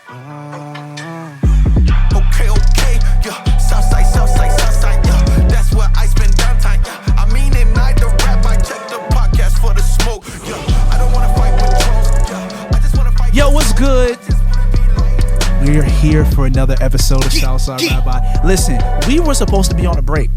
Okay, yeah. Southside, yeah. That's where I spend downtime, yeah. I mean it, night the rap, I check the podcast for the smoke, yeah. I don't wanna fight with trolls, yeah. I just wanna fight. Yo, what's good? We're here for another episode of Southside Rabbi. Listen, we were supposed to be on a break.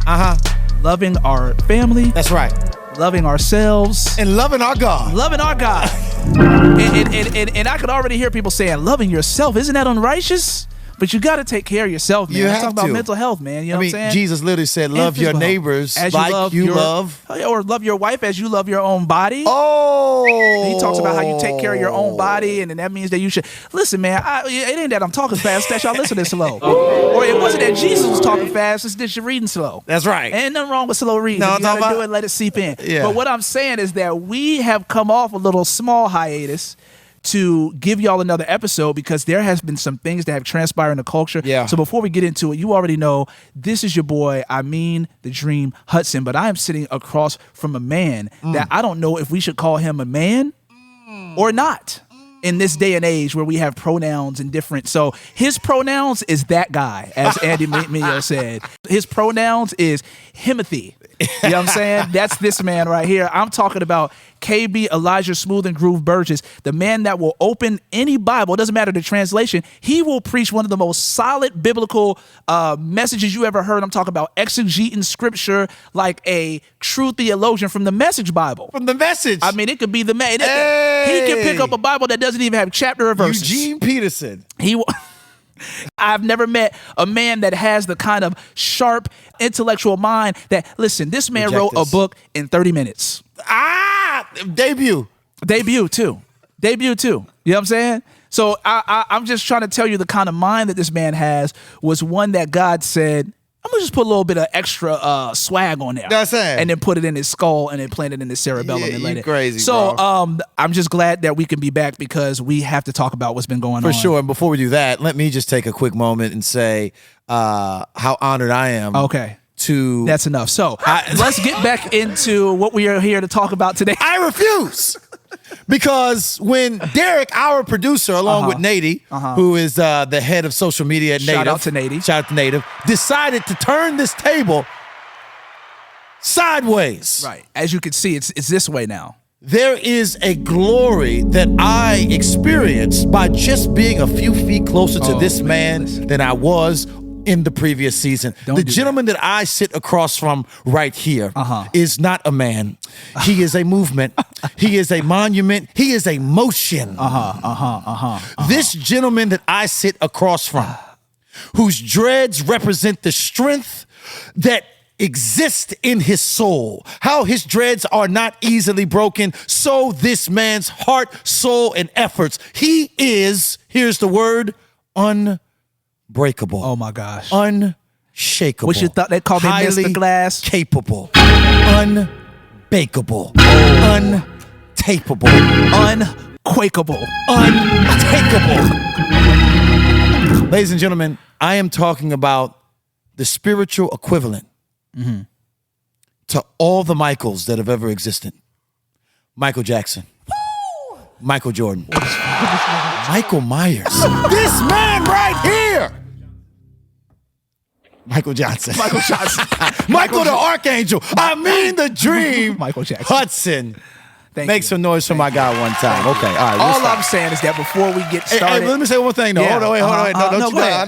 Loving our family. That's right. Loving ourselves. And loving our God. Loving our God. and I could already hear people saying, loving yourself, isn't that unrighteous? But you got to take care of yourself, man. You I'm have talking about to. mental health, man. You know what I'm saying? Jesus literally said, love your neighbors as like you love. Or love your wife as you love your own body. Oh. And he talks about how you take care of your own body, and then that means that you should. Listen, man, it ain't that I'm talking fast, that y'all listening slow. Or it wasn't that Jesus was talking fast, it's that you're reading slow. That's right. Ain't nothing wrong with slow reading. No, you gotta do it, let it seep in. Yeah. But what I'm saying is that we have come off a little small hiatus to give y'all another episode because there has been some things that have transpired in the culture. Yeah. So before we get into it, you already know this is your boy, the Dream Hudson, but I am sitting across from a man that I don't know if we should call him a man or not in this day and age where we have pronouns and different. So his pronouns is that guy, as Andy Mio said. His pronouns is Himothy. You know what I'm saying? That's this man right here. I'm talking about KB Elijah Smooth and Groove Burgess, the man that will open any Bible. It doesn't matter the translation. He will preach one of the most solid biblical messages you ever heard. I'm talking about exegeting scripture like a true theologian from the Message Bible. From the Message. I mean, it could be the man. Hey. He can pick up a Bible that doesn't even have chapter or verses. Eugene Peterson. I've never met a man that has the kind of sharp intellectual mind that, listen, this man wrote a book in 30 minutes. Debut too. You know what I'm saying? So I'm just trying to tell you the kind of mind that this man has was one that God said, I'm going to just put a little bit of extra swag on there. That's it. And then put it in his skull and then plant it in his cerebellum and let it. Crazy, so bro. I'm just glad that we can be back because we have to talk about what's been going on. For sure. And before we do that, let me just take a quick moment and say how honored I am. Okay. That's enough. So let's get back into what we are here to talk about today. I refuse. Because when Derek, our producer, along with Nady, who is the head of social media at Native. Shout out to Native. Decided to turn this table sideways. Right. As you can see, it's this way now. There is a glory that I experienced by just being a few feet closer to this man than I was in the previous season. The gentleman that I sit across from right here is not a man. He is a movement. He is a monument. He is a motion. This gentleman that I sit across from, whose dreads represent the strength that exists in his soul, how his dreads are not easily broken, so this man's heart, soul, and efforts. He is, here's the word, unbreakable. Oh my gosh. Unshakable. What you thought they called him Mr. Glass? Capable. Unbakeable. Untapeable. Unquakeable. Untakeable. Ladies and gentlemen, I am talking about the spiritual equivalent to all the Michaels that have ever existed. Michael Jackson. Michael Jordan. Michael Myers. This man right here. Michael Johnson. Michael the Archangel. The Dream. Michael Jackson. Hudson. Make some noise for my guy one time. Okay, all right. All I'm saying is that before we get started. Hey, let me say one thing. No, hold on, wait. No,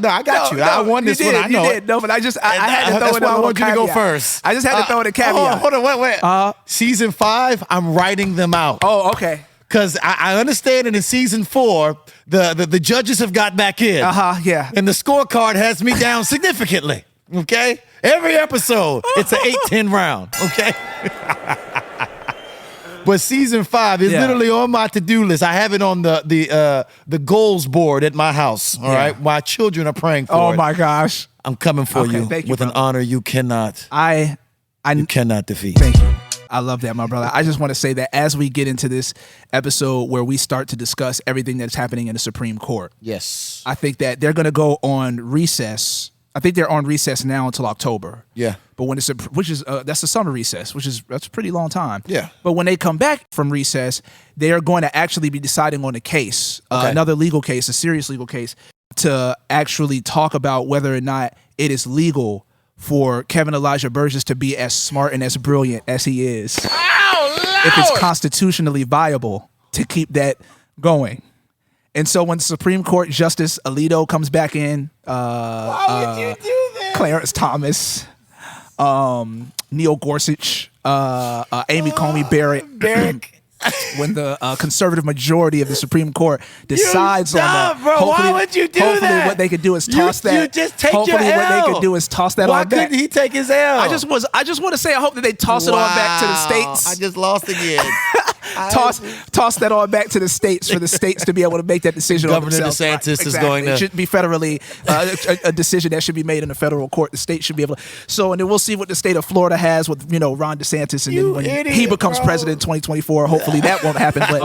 I got you. I won this one. I know it. No, but I had to throw it in. I want you to go first. I just had to throw in a caveat. Hold on, wait. Season 5, I'm writing them out. Oh, okay. Because I understand that in season 4, the judges have got back in. Yeah. And the scorecard has me down significantly. Okay? Every episode, it's an 8-10 round. Okay? But season 5 is literally on my to-do list. I have it on the goals board at my house. All right? My children are praying for it. Oh my gosh. I'm coming for you with an honor you cannot you cannot defeat. Thank you. I love that, my brother. I just want to say that as we get into this episode where we start to discuss everything that's happening in the Supreme Court. Yes. I think that they're going to go on recess I think they're on recess now until October. Yeah. But when that's the summer recess, that's a pretty long time. Yeah. But when they come back from recess, they are going to actually be deciding on a case, another legal case, a serious legal case, to actually talk about whether or not it is legal for Kevin Elijah Burgess to be as smart and as brilliant as he is. If it's constitutionally viable to keep that going. And so when Supreme Court Justice Alito comes back in, Why would you do this? Clarence Thomas, Neil Gorsuch, Amy Coney Barrett, when the conservative majority of the Supreme Court decides on that, bro. Why would you do hopefully that? what they could do is toss that. You just take hopefully your what L. they could do is toss that Why on back. couldn't he take his L? I just want to say I hope that they toss it on back to the states. I just lost again. Toss that on back to the states for the states to be able to make that decision. Governor on themselves. DeSantis is going to. It should be federally a decision that should be made in a federal court. The state should be able to. So, and then we'll see what the state of Florida has with Ron DeSantis, and then when he becomes president in 2024, hopefully that won't happen. But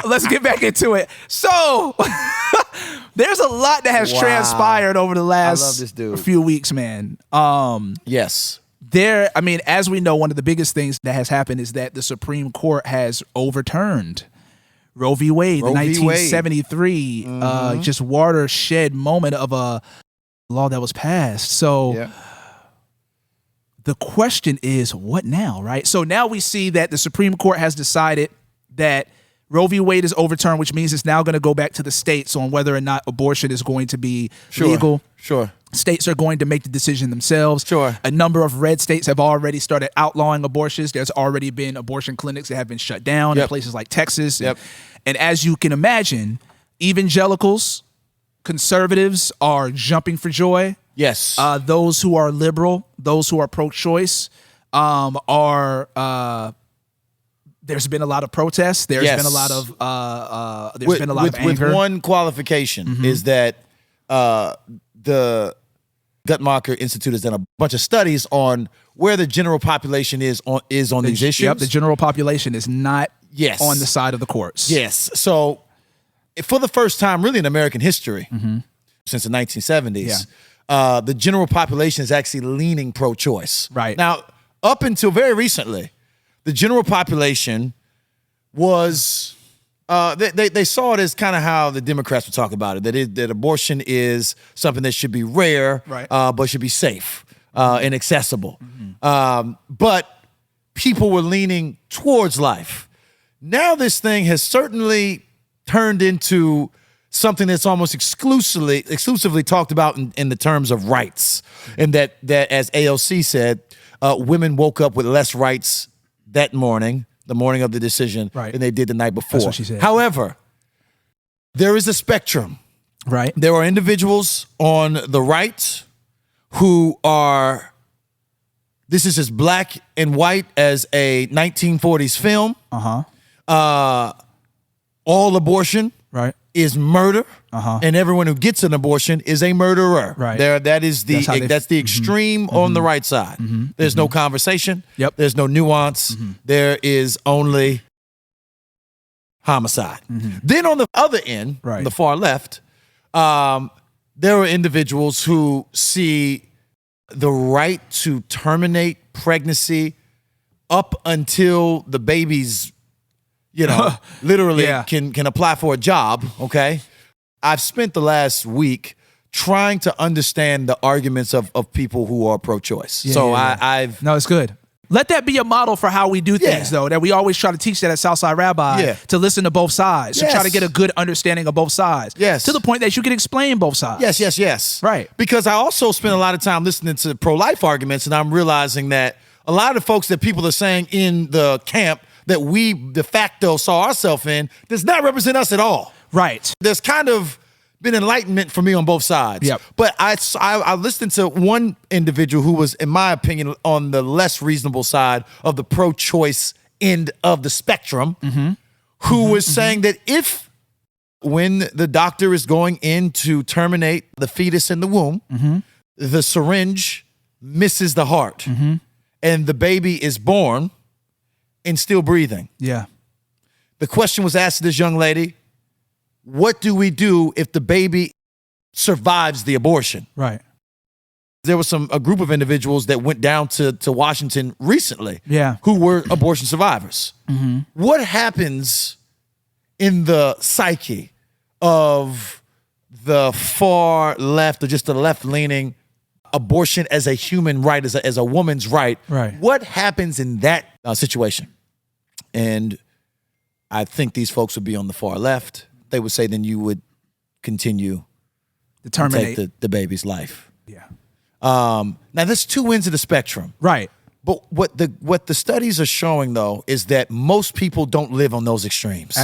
let's get back into it. So there's a lot that has transpired over the last few weeks, man. Yes. As we know, one of the biggest things that has happened is that the Supreme Court has overturned Roe v. Wade, the 1973 just watershed moment of a law that was passed. So the question is, what now, right? So now we see that the Supreme Court has decided that Roe v. Wade is overturned, which means it's now going to go back to the states on whether or not abortion is going to be legal. Sure. States are going to make the decision themselves. Sure. A number of red states have already started outlawing abortions. There's already been abortion clinics that have been shut down in places like Texas. And as you can imagine, evangelicals, conservatives are jumping for joy. Yes. Those who are liberal, those who are pro-choice, there's been a lot of protests. There's been a lot of of anger. With one qualification is that the Guttmacher Institute has done a bunch of studies on where the general population is on these issues. Yep, the general population is not on the side of the courts. Yes. So for the first time really in American history, since the 1970s, the general population is actually leaning pro-choice. Right. Now, up until very recently, the general population was... They saw it as kind of how the Democrats would talk about it, that abortion is something that should be rare, but should be safe and accessible. But people were leaning towards life. Now this thing has certainly turned into something that's almost exclusively talked about in the terms of rights, and that as AOC said, women woke up with less rights that morning, the morning of the decision, than they did the night before. That's what she said. However, there is a spectrum. Right. There are individuals on the right who are, this is as black and white as a 1940s film. All abortion is murder. And everyone who gets an abortion is a murderer. Right. That's the extreme on the right side. There's no conversation. There's no nuance. There is only homicide. Then on the other end, on the far left, there are individuals who see the right to terminate pregnancy up until the baby's, literally can apply for a job, okay? I've spent the last week trying to understand the arguments of people who are pro-choice. I've... No, it's good. Let that be a model for how we do things, though, that we always try to teach that at Southside Rabbi, to listen to both sides, to try to get a good understanding of both sides, to the point that you can explain both sides. Yes. Right. Because I also spend a lot of time listening to pro-life arguments, and I'm realizing that a lot of the folks that people are saying in the camp that we de facto saw ourselves in does not represent us at all. Right. There's kind of been enlightenment for me on both sides. But I listened to one individual who was, in my opinion, on the less reasonable side of the pro-choice end of the spectrum, who was saying that if, when the doctor is going in to terminate the fetus in the womb, the syringe misses the heart and the baby is born and still breathing. The question was asked to this young lady, what do we do if the baby survives the abortion. Right. There was a group of individuals that went down to Washington recently who were abortion survivors. Mm-hmm. What happens in the psyche of the far left or just the left-leaning abortion as a human right, as a woman's right? Right. What happens in that situation? And I think these folks would be on the far left. They would say then you would continue to take the baby's life. Yeah. Now, there's two ends of the spectrum. Right. But what the studies are showing, though, is that most people don't live on those extremes.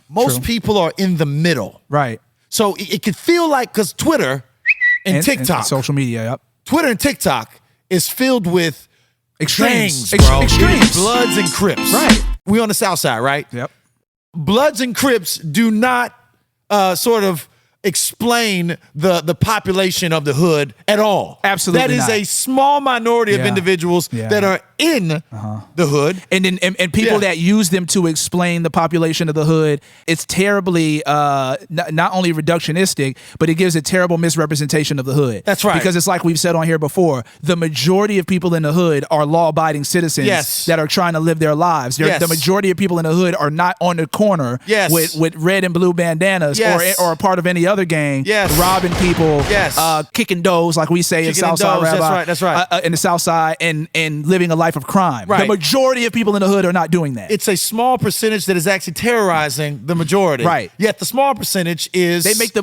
Most people are in the middle. Right. So it could feel like, because Twitter and TikTok. And social media, yep. Twitter and TikTok is filled with extremes, gangs, bro. Extremes. Bloods and Crips. Right. We on the South Side, right? Yep. Bloods and Crips do not sort of explain the population of the hood at all. Absolutely That is not. a small minority of individuals that are in the hood. And then and people that use them to explain the population of the hood, it's terribly not only reductionistic, but it gives a terrible misrepresentation of the hood. That's right. Because it's like we've said on here before, the majority of people in the hood are law-abiding citizens that are trying to live their lives. The majority of people in the hood are not on the corner with red and blue bandanas or a part of any other gang, robbing people, kicking doors, like we say in Southside Rabbi. That's right. In the South Side and living a life of crime. Right. The majority of people in the hood are not doing that. It's a small percentage that is actually terrorizing the majority. Right. Yet the small percentage is they make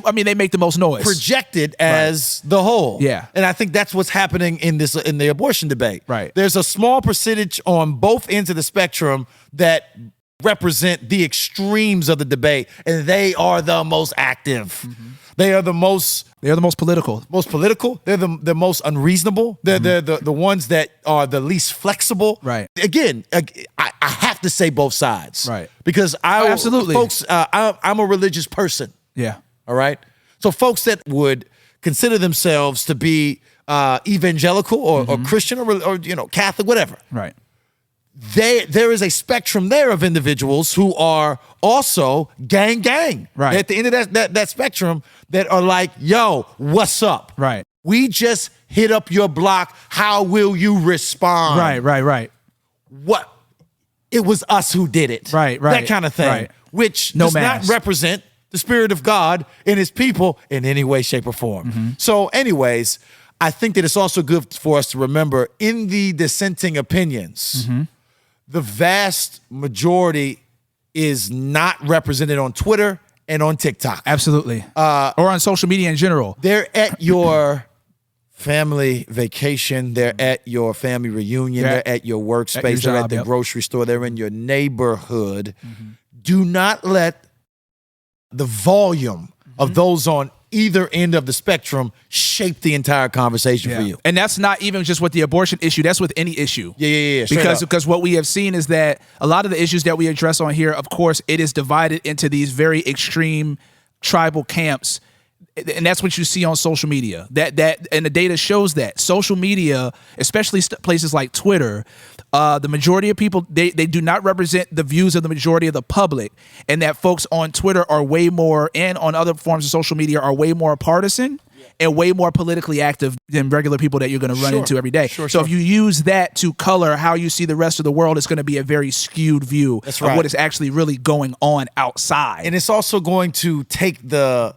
the most noise. Projected as the whole. Yeah. And I think that's what's happening in the abortion debate. Right. There's a small percentage on both ends of the spectrum that represent the extremes of the debate, and they are the most active. Mm-hmm. They are the most political. Most political. They're the most unreasonable. They're the ones that are the least flexible. Right. Again, I have to say both sides. Right. Because absolutely, folks, I'm a religious person. Yeah. All right. So folks that would consider themselves to be evangelical or Christian or Catholic, whatever. Right. There is a spectrum there of individuals who are also gang. Right. At the end of that spectrum that are like, yo, what's up? Right. We just hit up your block. How will you respond? Right. What? It was us who did it. Right. That kind of thing. Right. Which does not represent the Spirit of God and his people in any way, shape, or form. Mm-hmm. So anyways, I think that it's also good for us to remember in the dissenting opinions, the vast majority is not represented on Twitter and on TikTok. Absolutely. Or on social media in general. They're at your family vacation. They're at your family reunion. They're at your workspace. They're at the grocery store. They're in your neighborhood. Mm-hmm. Do not let the volume of those on either end of the spectrum shape the entire conversation for you. And that's not even just with the abortion issue. That's with any issue. Yeah. Because what we have seen is that a lot of the issues that we address on here, of course, it is divided into these very extreme tribal camps. And that's what you see on social media. That and the data shows that social media, especially places like Twitter, the majority of people they do not represent the views of the majority of the public, and that folks on Twitter are way more, and on other forms of social media are way more partisan and way more politically active than regular people that you're going to run into every day. So if you use that to color how you see the rest of the world, it's going to be a very skewed view of what is actually really going on outside. And it's also going to take the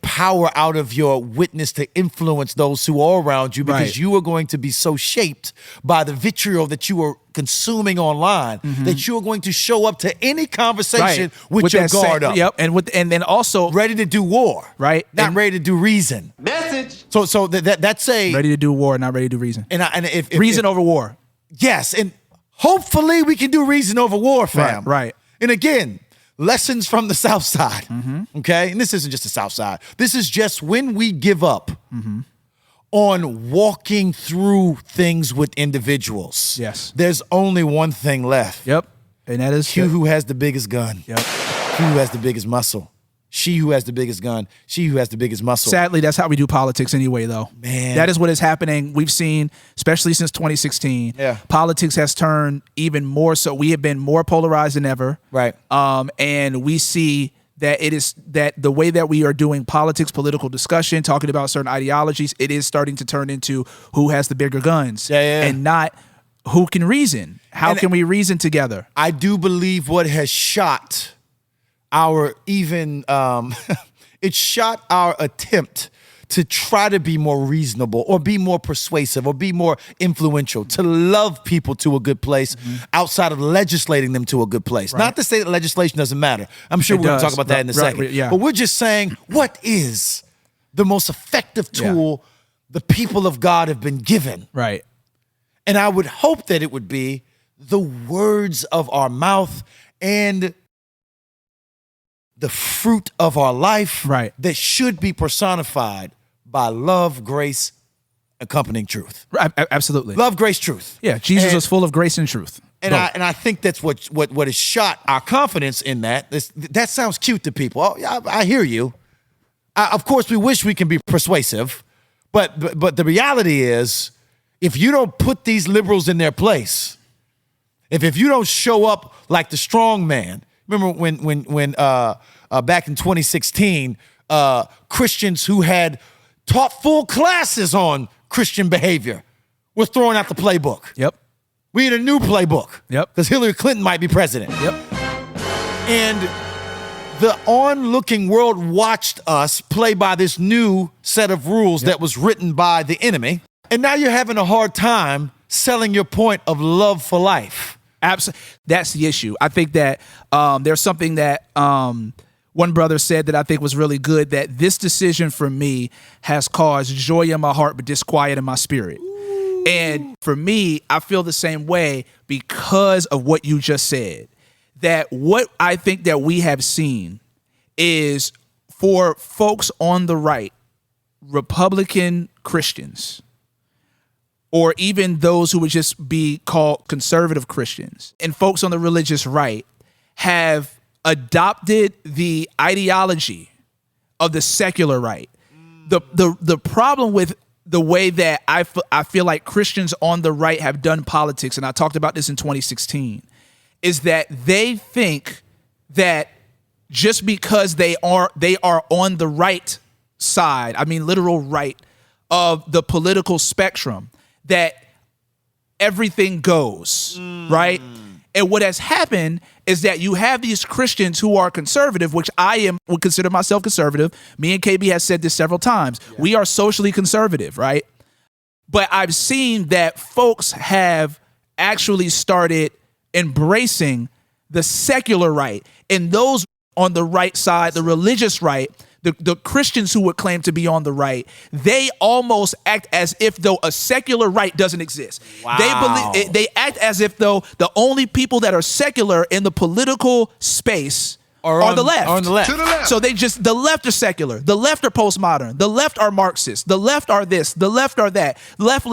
power out of your witness to influence those who are around you, because you are going to be so shaped by the vitriol that you are consuming online that you are going to show up to any conversation with your guard up. Yep, and then also ready to do war, right? Not ready to do reason. Message. So that's a ready to do war, not ready to do reason. And if reason over war. Yes, and hopefully we can do reason over war, fam. Right. And again, lessons from the South Side, okay? And this isn't just the South Side. This is just when we give up on walking through things with individuals. Yes. There's only one thing left. Yep. And that is who has the biggest gun. Yep. Who has the biggest muscle. She who has the biggest gun. She who has the biggest muscle. Sadly, that's how we do politics anyway, though. Man. That is what is happening. We've seen, especially since 2016, politics has turned even more so. We have been more polarized than ever. Right. And we see that it is that the way that we are doing politics, political discussion, talking about certain ideologies, it is starting to turn into who has the bigger guns, and not who can reason. How can we reason together? I do believe what has shot our it shot our attempt to try to be more reasonable or be more persuasive or be more influential, to love people to a good place outside of legislating them to a good place. Not to say that legislation doesn't matter. I'm sure we're going to talk about that in a second. But we're just saying, what is the most effective tool the people of God have been given? Right. And I would hope that it would be the words of our mouth and the fruit of our life that should be personified by love, grace, accompanying truth. Absolutely. Love, grace, truth. Yeah, Jesus was full of grace and truth. And I think that's what has shot our confidence in that. That sounds cute to people. Oh, I hear you. Of course, we wish we can be persuasive, but the reality is, if you don't put these liberals in their place, if you don't show up like the strong man. Remember when back in 2016, Christians who had taught full classes on Christian behavior were throwing out the playbook. Yep. We need a new playbook. Yep. Because Hillary Clinton might be president. Yep. And the onlooking world watched us play by this new set of rules that was written by the enemy. And now you're having a hard time selling your point of love for life. Absolutely. That's the issue. I think that there's something that one brother said that I think was really good, that this decision for me has caused joy in my heart but disquiet in my spirit. Ooh. And for me, I feel the same way because of what you just said. That what I think that we have seen is for folks on the right, Republican Christians, or even those who would just be called conservative Christians, and folks on the religious right have adopted the ideology of the secular right. The problem with the way that I feel like Christians on the right have done politics, and I talked about this in 2016, is that they think that just because they are on the right side, I mean literal right of the political spectrum, that everything goes, right? And what has happened is that you have these Christians who are conservative, which would consider myself conservative. Me and KB has said this several times. Yeah. We are socially conservative, right? But I've seen that folks have actually started embracing the secular right. And those on the right side, the religious right, the Christians who would claim to be on the right, they almost act as if though a secular right doesn't exist. Wow. They act as if though the only people that are secular in the political space are the left. On the left. To the left. So the left are secular. The left are postmodern. The left are Marxist. The left are this. The left are that. Left.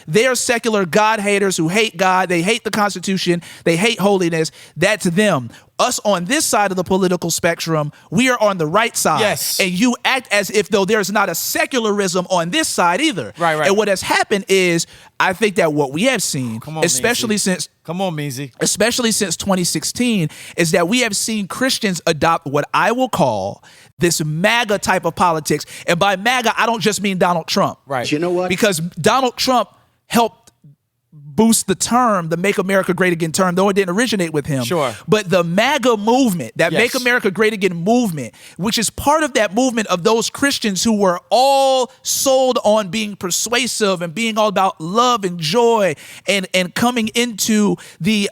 They are secular God haters who hate God. They hate the Constitution. They hate holiness. That's them. Us on this side of the political spectrum, we are on the right side. Yes. And you act as if though there's not a secularism on this side either. Right. And what has happened is, I think that what we have seen, especially since 2016, is that we have seen Christians adopt what I will call this MAGA type of politics. And by MAGA, I don't just mean Donald Trump. Right. You know what? Because Donald Trump helped boost the term, the Make America Great Again term, though it didn't originate with him. Sure. But the MAGA movement, that Make America Great Again movement, which is part of that movement of those Christians who were all sold on being persuasive and being all about love and joy and coming into the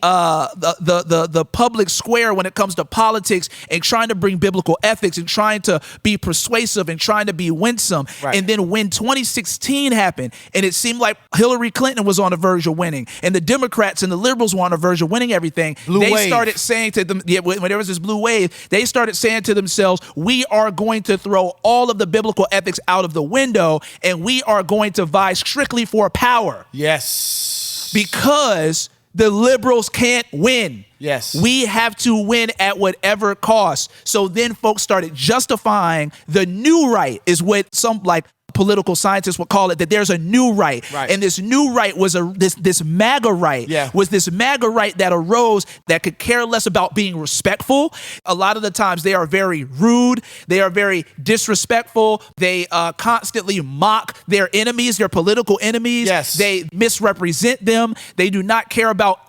public square when it comes to politics and trying to bring biblical ethics and trying to be persuasive and trying to be winsome. Right. And then when 2016 happened and it seemed like Hillary Clinton was on the verge of winning, and the Democrats and the liberals were on the verge of winning everything, started saying to them, when there was this blue wave, they started saying to themselves, we are going to throw all of the biblical ethics out of the window, and we are going to vie strictly for power. Yes. Because the liberals can't win. Yes. We have to win at whatever cost. So then folks started justifying the new right is what some like political scientists would call it, that there's a new right. And this new right was this MAGA right, was this MAGA right that arose that could care less about being respectful. A lot of the times they are very rude. They are very disrespectful. They constantly mock their enemies, their political enemies. They misrepresent them. They do not care about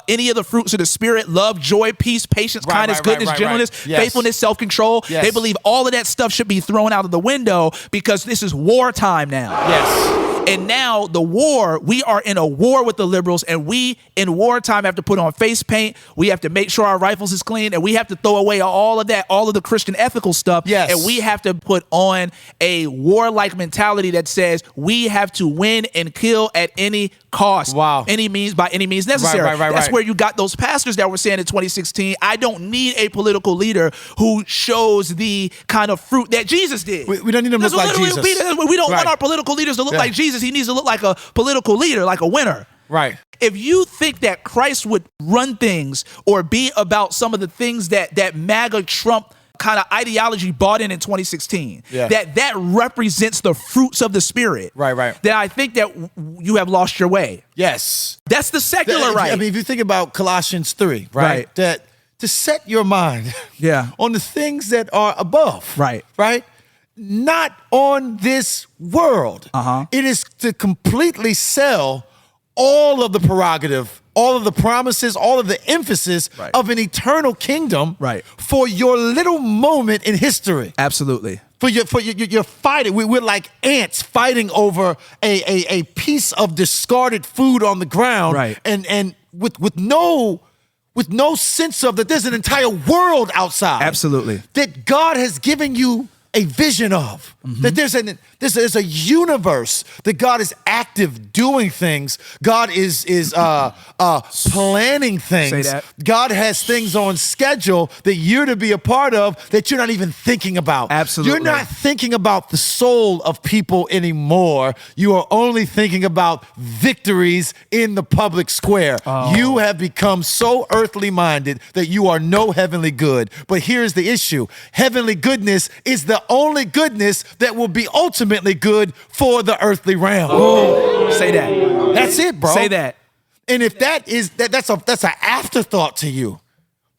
any of the fruits of the Spirit: love, joy, peace, patience, kindness, goodness, gentleness, faithfulness, self-control. They believe all of that stuff should be thrown out of the window because this is wartime now. And now the war, we are in a war with the liberals, and we in wartime have to put on face paint. We have to make sure our rifles is clean, and we have to throw away all of that, all of the Christian ethical stuff. And we have to put on a warlike mentality that says we have to win and kill at any cost. Any means, by any means necessary. That's where you got those pastors that were saying in 2016, I don't need a political leader who shows the kind of fruit that Jesus did. We don't need them to look like Jesus. We don't want our political leaders to look like Jesus. He needs to look like a political leader, like a winner. If you think that Christ would run things or be about some of the things that MAGA Trump kind of ideology bought in 2016, that represents the fruits of the Spirit, then I think that you have lost your way. That's the secular right. I mean, if you think about Colossians 3, that to set your mind on the things that are above, not on this world. It is to completely sell all of the prerogative, all of the promises, all of the emphasis of an eternal kingdom for your little moment in history. Absolutely. For your fighting. We're like ants fighting over a piece of discarded food on the ground, and with no sense of that there's an entire world outside. Absolutely. That God has given you a vision of, that there's a universe, that God is active doing things. God is planning things. Say that. God has things on schedule that you're to be a part of that you're not even thinking about. Absolutely. You're not thinking about the soul of people anymore. You are only thinking about victories in the public square. You have become so earthly minded that you are no heavenly good. But here's the issue. Heavenly goodness is the only goodness that will be ultimately good for the earthly realm. Say that. That's it, bro. Say that. And if that's an afterthought to you,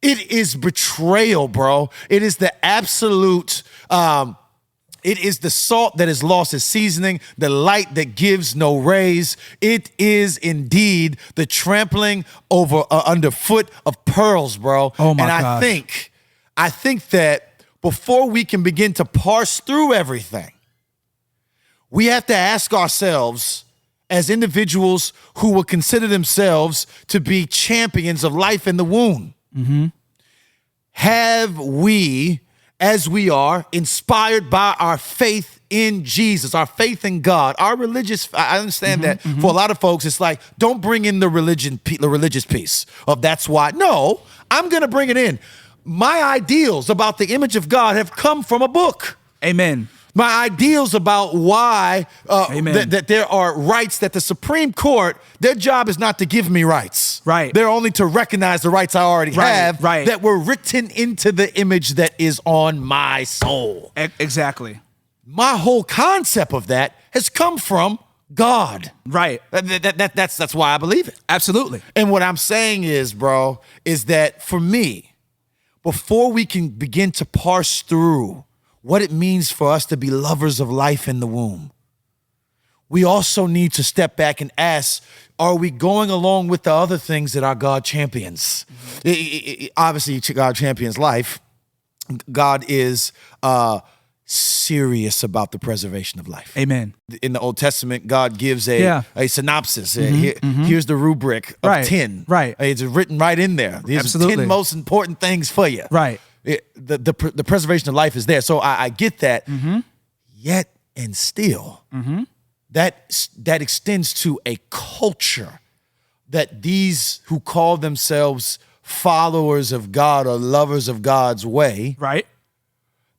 it is betrayal, bro. It is the absolute it is the salt that has lost its seasoning, the light that gives no rays. It is indeed the trampling over underfoot of pearls, bro. Oh my gosh. And I think that before we can begin to parse through everything, we have to ask ourselves, as individuals who will consider themselves to be champions of life in the womb, have we, as we are, inspired by our faith in Jesus, our faith in God, our religious, I understand that for a lot of folks, it's like, don't bring in the religious piece of that's why. No, I'm going to bring it in. My ideals about the image of God have come from a book. Amen. My ideals about why that there are rights that the Supreme Court, their job is not to give me rights. They're only to recognize the rights I already have that were written into the image that is on my soul. Exactly. My whole concept of that has come from God. That's why I believe it. Absolutely. And what I'm saying is, bro, is that for me, before we can begin to parse through what it means for us to be lovers of life in the womb, we also need to step back and ask, are we going along with the other things that our God champions? Obviously, God champions life. God is serious about the preservation of life. Amen. In the Old Testament, God gives a synopsis. Here's the rubric of 10. It's written right in there. These are 10 most important things for you. The preservation of life is there. So I get that. Yet and still, that extends to a culture that these who call themselves followers of God or lovers of God's way,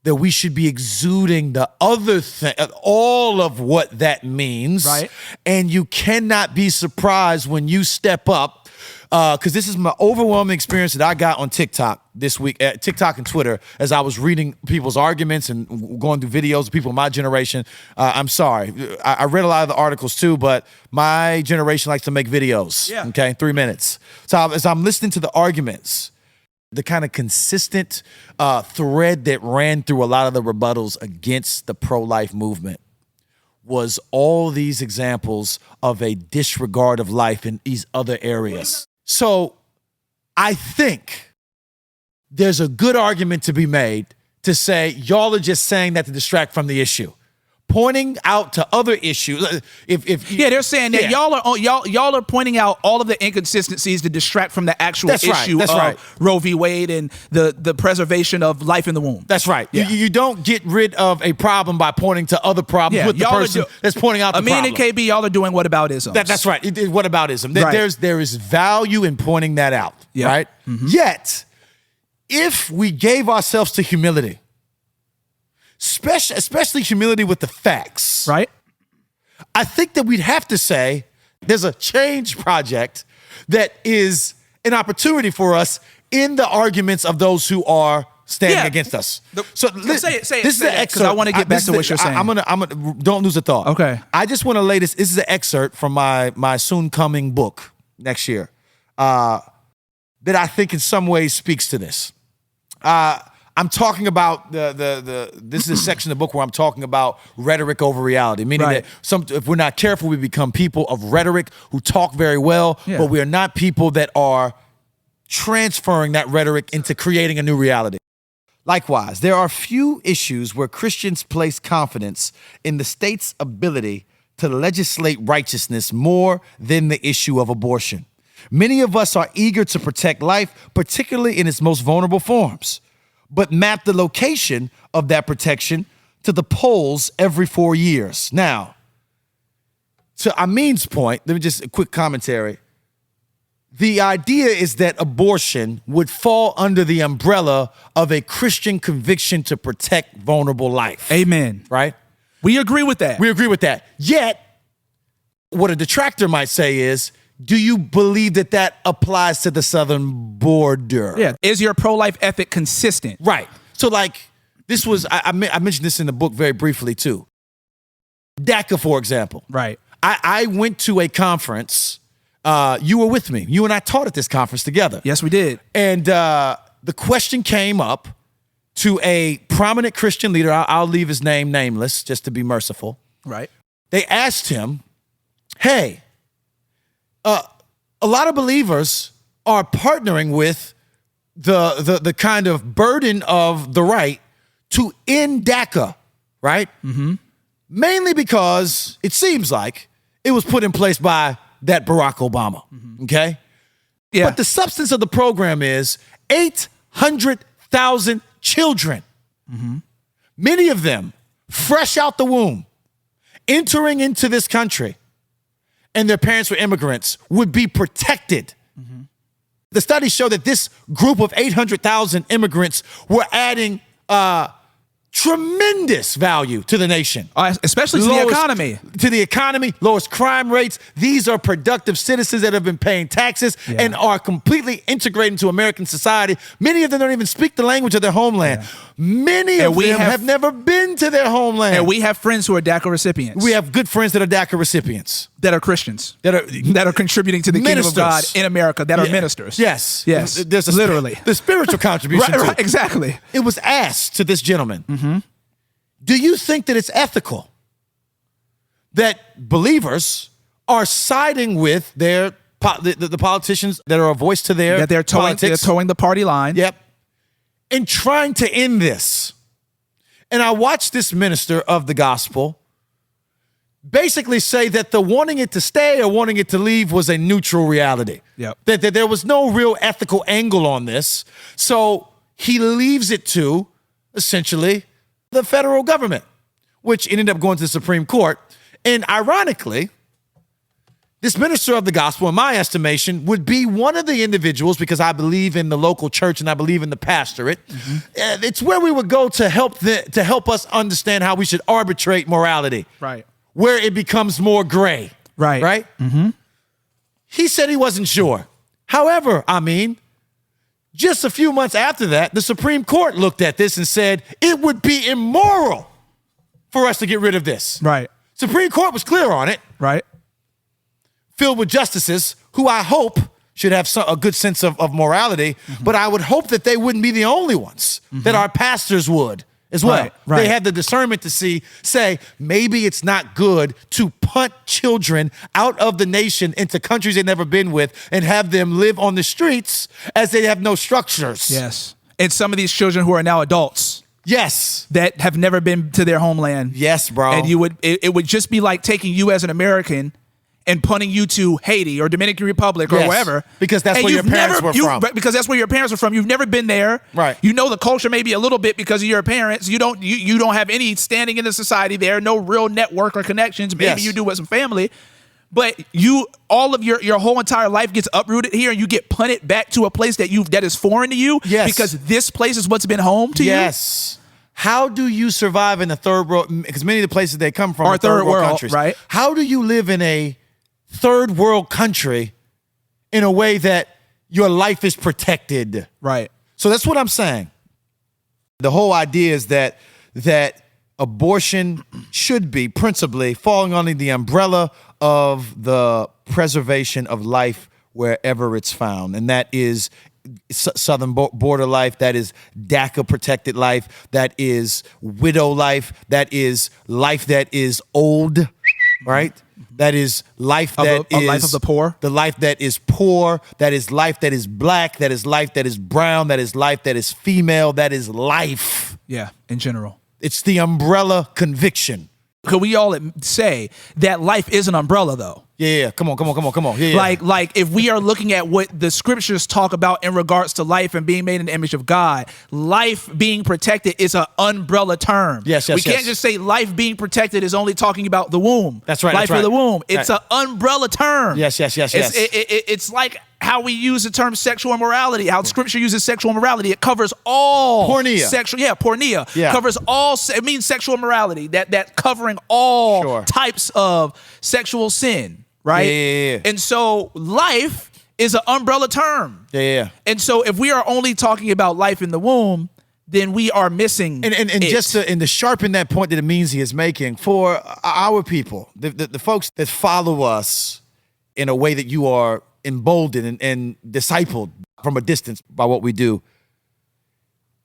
that we should be exuding the other thing, all of what that means. And you cannot be surprised when you step up because this is my overwhelming experience that I got on TikTok this week, TikTok and Twitter, as I was reading people's arguments and going through videos of people in my generation. I'm sorry. I read a lot of the articles too, but my generation likes to make videos. Yeah. Okay, 3 minutes. So as I'm listening to the arguments, the kind of consistent thread that ran through a lot of the rebuttals against the pro-life movement was all these examples of a disregard of life in these other areas. So I think there's a good argument to be made to say y'all are just saying that to distract from the issue. Pointing out to other issues. They're saying that y'all are pointing out all of the inconsistencies to distract from the actual issue of Roe v. Wade and the preservation of life in the womb. That's right. Yeah. You don't get rid of a problem by pointing to other problems with the person that's pointing out the problem. and KB, y'all are doing whataboutism. That's right. Whataboutism. Right. There is value in pointing that out. Yep. Right? Mm-hmm. Yet, if we gave ourselves to humility, especially humility with the facts, right? I think that we'd have to say there's a change project that is an opportunity for us in the arguments of those who are standing against us. Say it. This is the excerpt. Because I want to get back to what you're saying. I'm gonna don't lose a thought. Okay. I just want to lay this. This is an excerpt from my soon coming book next year that I think in some ways speaks to this. I'm talking about this is a section of the book where I'm talking about rhetoric over reality, meaning that if we're not careful, we become people of rhetoric who talk very well, but we are not people that are transferring that rhetoric into creating a new reality. Likewise, there are few issues where Christians place confidence in the state's ability to legislate righteousness more than the issue of abortion. Many of us are eager to protect life, particularly in its most vulnerable forms, but map the location of that protection to the polls every 4 years. Now, to Amin's point, let me just a quick commentary. The idea is that abortion would fall under the umbrella of a Christian conviction to protect vulnerable life. Amen. Right? We agree with that. We agree with that. Yet, what a detractor might say is, do you believe that that applies to the southern border? Yeah. Is your pro-life ethic consistent? Right. So like this was, I mentioned this in the book very briefly too. DACA, for example. Right. I went to a conference. You were with me. You and I taught at this conference together. Yes, we did. And the question came up to a prominent Christian leader. I'll leave his name nameless just to be merciful. Right. They asked him, hey, a lot of believers are partnering with the kind of burden of the right to end DACA, right? Mm-hmm. Mainly because it seems like it was put in place by that Barack Obama, okay? Yeah. But the substance of the program is 800,000 children, many of them fresh out the womb, entering into this country, and their parents were immigrants, would be protected. The studies show that this group of 800,000 immigrants were adding tremendous value to the nation. Especially to the economy. To the economy, lowest crime rates. These are productive citizens that have been paying taxes and are completely integrated into American society. Many of them don't even speak the language of their homeland. Yeah. Many of them have never been to their homeland. And we have friends who are DACA recipients. We have good friends that are DACA recipients. That are Christians. That are contributing to the kingdom of God in America, that are ministers. Yes. There's literally. The spiritual contribution too. Right, exactly. It was asked to this gentleman, do you think that it's ethical that believers are siding with the politicians that are a voice to their that they're towing the party line? Yep. And trying to end this. And I watched this minister of the gospel basically say that the wanting it to stay or wanting it to leave was a neutral reality. Yep. That there was no real ethical angle on this. So he leaves it to, essentially, the federal government, which ended up going to the Supreme Court. And ironically, this minister of the gospel, in my estimation, would be one of the individuals, because I believe in the local church and I believe in the pastorate. It's where we would go to help us understand how we should arbitrate morality. Right. Where it becomes more gray. Right. Right? He said he wasn't sure. However, just a few months after that, the Supreme Court looked at this and said it would be immoral for us to get rid of this. Right. Supreme Court was clear on it. Right. Filled with justices who I hope should have a good sense of morality, but I would hope that they wouldn't be the only ones, that our pastors would as well. Right. They had the discernment to say, maybe it's not good to punt children out of the nation into countries they've never been with and have them live on the streets as they have no structures. Yes. And some of these children who are now adults. Yes. That have never been to their homeland. Yes, bro. And it would just be like taking you as an American and punting you to Haiti or Dominican Republic or wherever. Because that's where your parents were from. Because that's where your parents were from. You've never been there. Right. You know the culture maybe a little bit because of your parents. You don't have any standing in the society there, no real network or connections. Maybe you do with some family. But all of your whole entire life gets uprooted here and you get punted back to a place that is foreign to you. Yes. Because this place is what's been home to you. Yes. How do you survive in the third world? Because many of the places they come from are third world countries. Right. How do you live in a third world country in a way that your life is protected? Right. So that's what I'm saying. The whole idea is that abortion should be principally falling under the umbrella of the preservation of life wherever it's found. And that is southern border life, that is DACA protected life, that is widow life, that is life that is old, right? That is life that is life of the poor. The life that is poor, that is life that is black, that is life that is brown, that is life that is female, that is life. Yeah, in general. It's the umbrella conviction. Could we all say that life is an umbrella, though? Yeah. Come on. Yeah. Like if we are looking at what the scriptures talk about in regards to life and being made in the image of God, life being protected is an umbrella term. Yes. We can't just say life being protected is only talking about the womb. That's right. Life of the womb. It's an umbrella term. Yes. It's like how we use the term sexual immorality, how scripture uses sexual immorality. It covers all pornea. Pornea. Yeah. Covers all, it means sexual immorality, that covering all types of sexual sin. Right? Yeah. And so life is an umbrella term. Yeah. And so if we are only talking about life in the womb, then we are missing and just to sharpen that point that Amenzi is making, for our people, the folks that follow us in a way that you are emboldened and discipled from a distance by what we do,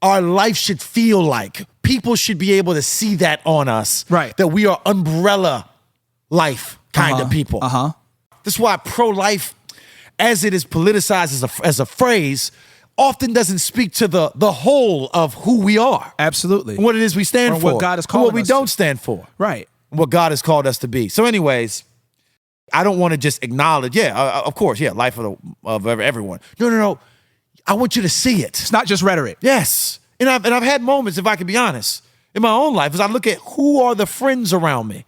our life should feel like people should be able to see that on us. Right. That we are umbrella life kind of people. That's why pro-life, as it is politicized as a phrase, often doesn't speak to the whole of who we are. Absolutely. What it is we stand for. What God has called us. What we don't stand for. Right. What God has called us to be. So anyways, I don't want to just acknowledge, of course, life of everyone. No. I want you to see it. It's not just rhetoric. Yes. And I've had moments, if I can be honest, in my own life, as I look at who are the friends around me.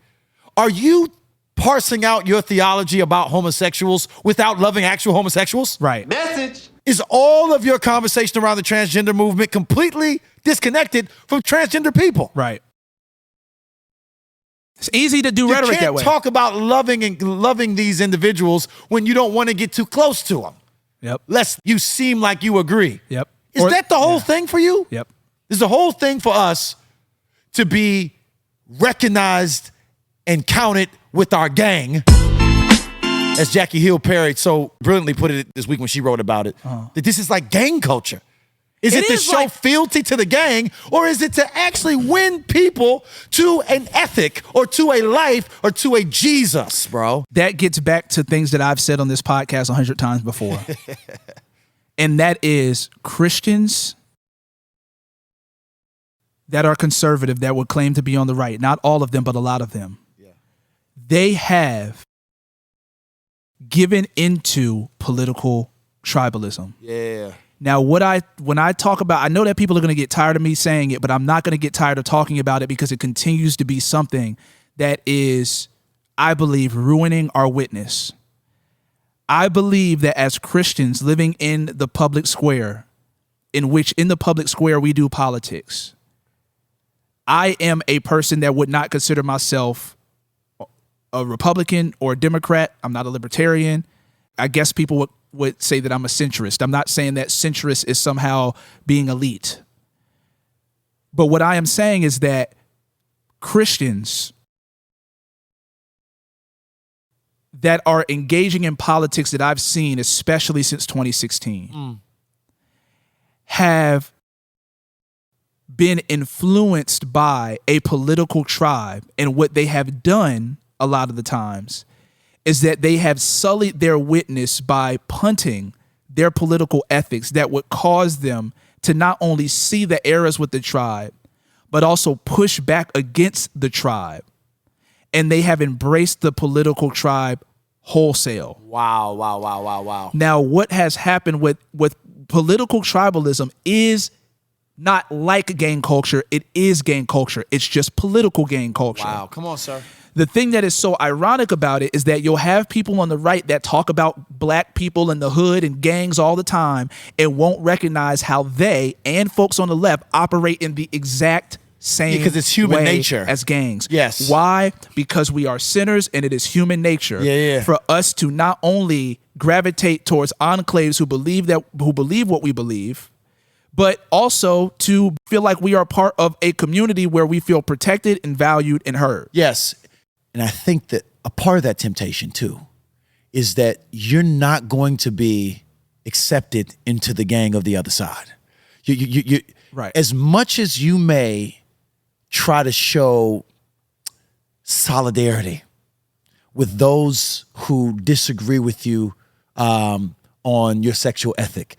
Are you parsing out your theology about homosexuals without loving actual homosexuals? Right. Message. Is all of your conversation around the transgender movement completely disconnected from transgender people? Right. It's easy to do rhetoric that way. You can't talk about loving these individuals when you don't want to get too close to them. Yep. Lest you seem like you agree. Yep. Is that the whole thing for you? Yep. Is the whole thing for us to be recognized and counted with our gang, as Jackie Hill Perry so brilliantly put it this week when she wrote about it, that this is like gang culture. Is it to show fealty to the gang, or is it to actually win people to an ethic or to a life or to a Jesus, bro? That gets back to things that I've said on this podcast 100 times before. And that is Christians that are conservative, that would claim to be on the right, not all of them, but a lot of them. They have given into political tribalism. Yeah. Now, when I talk about, I know that people are going to get tired of me saying it, but I'm not going to get tired of talking about it because it continues to be something that is, I believe, ruining our witness. I believe that as Christians living in the public square, in the public square we do politics, I am a person that would not consider myself a Republican or a Democrat. I'm not a libertarian. I guess people would would say that I'm a centrist. I'm not saying that centrist is somehow being elite. But what I am saying is that Christians that are engaging in politics that I've seen, especially since 2016, have been influenced by a political tribe. And what they have done a lot of the times is that they have sullied their witness by punting their political ethics that would cause them to not only see the errors with the tribe, but also push back against the tribe. And they have embraced the political tribe wholesale. Wow. Now, what has happened with political tribalism is not like gang culture. It is gang culture. It's just political gang culture. Wow. Come on, sir. The thing that is so ironic about it is that you'll have people on the right that talk about black people in the hood and gangs all the time and won't recognize how they and folks on the left operate in the exact same because it's human way nature as gangs. Yes. Why? Because we are sinners and it is human nature for us to not only gravitate towards enclaves who believe what we believe, but also to feel like we are part of a community where we feel protected and valued and heard. Yes. And I think that a part of that temptation too is that you're not going to be accepted into the gang of the other side. You right. As much as you may try to show solidarity with those who disagree with you on your sexual ethic.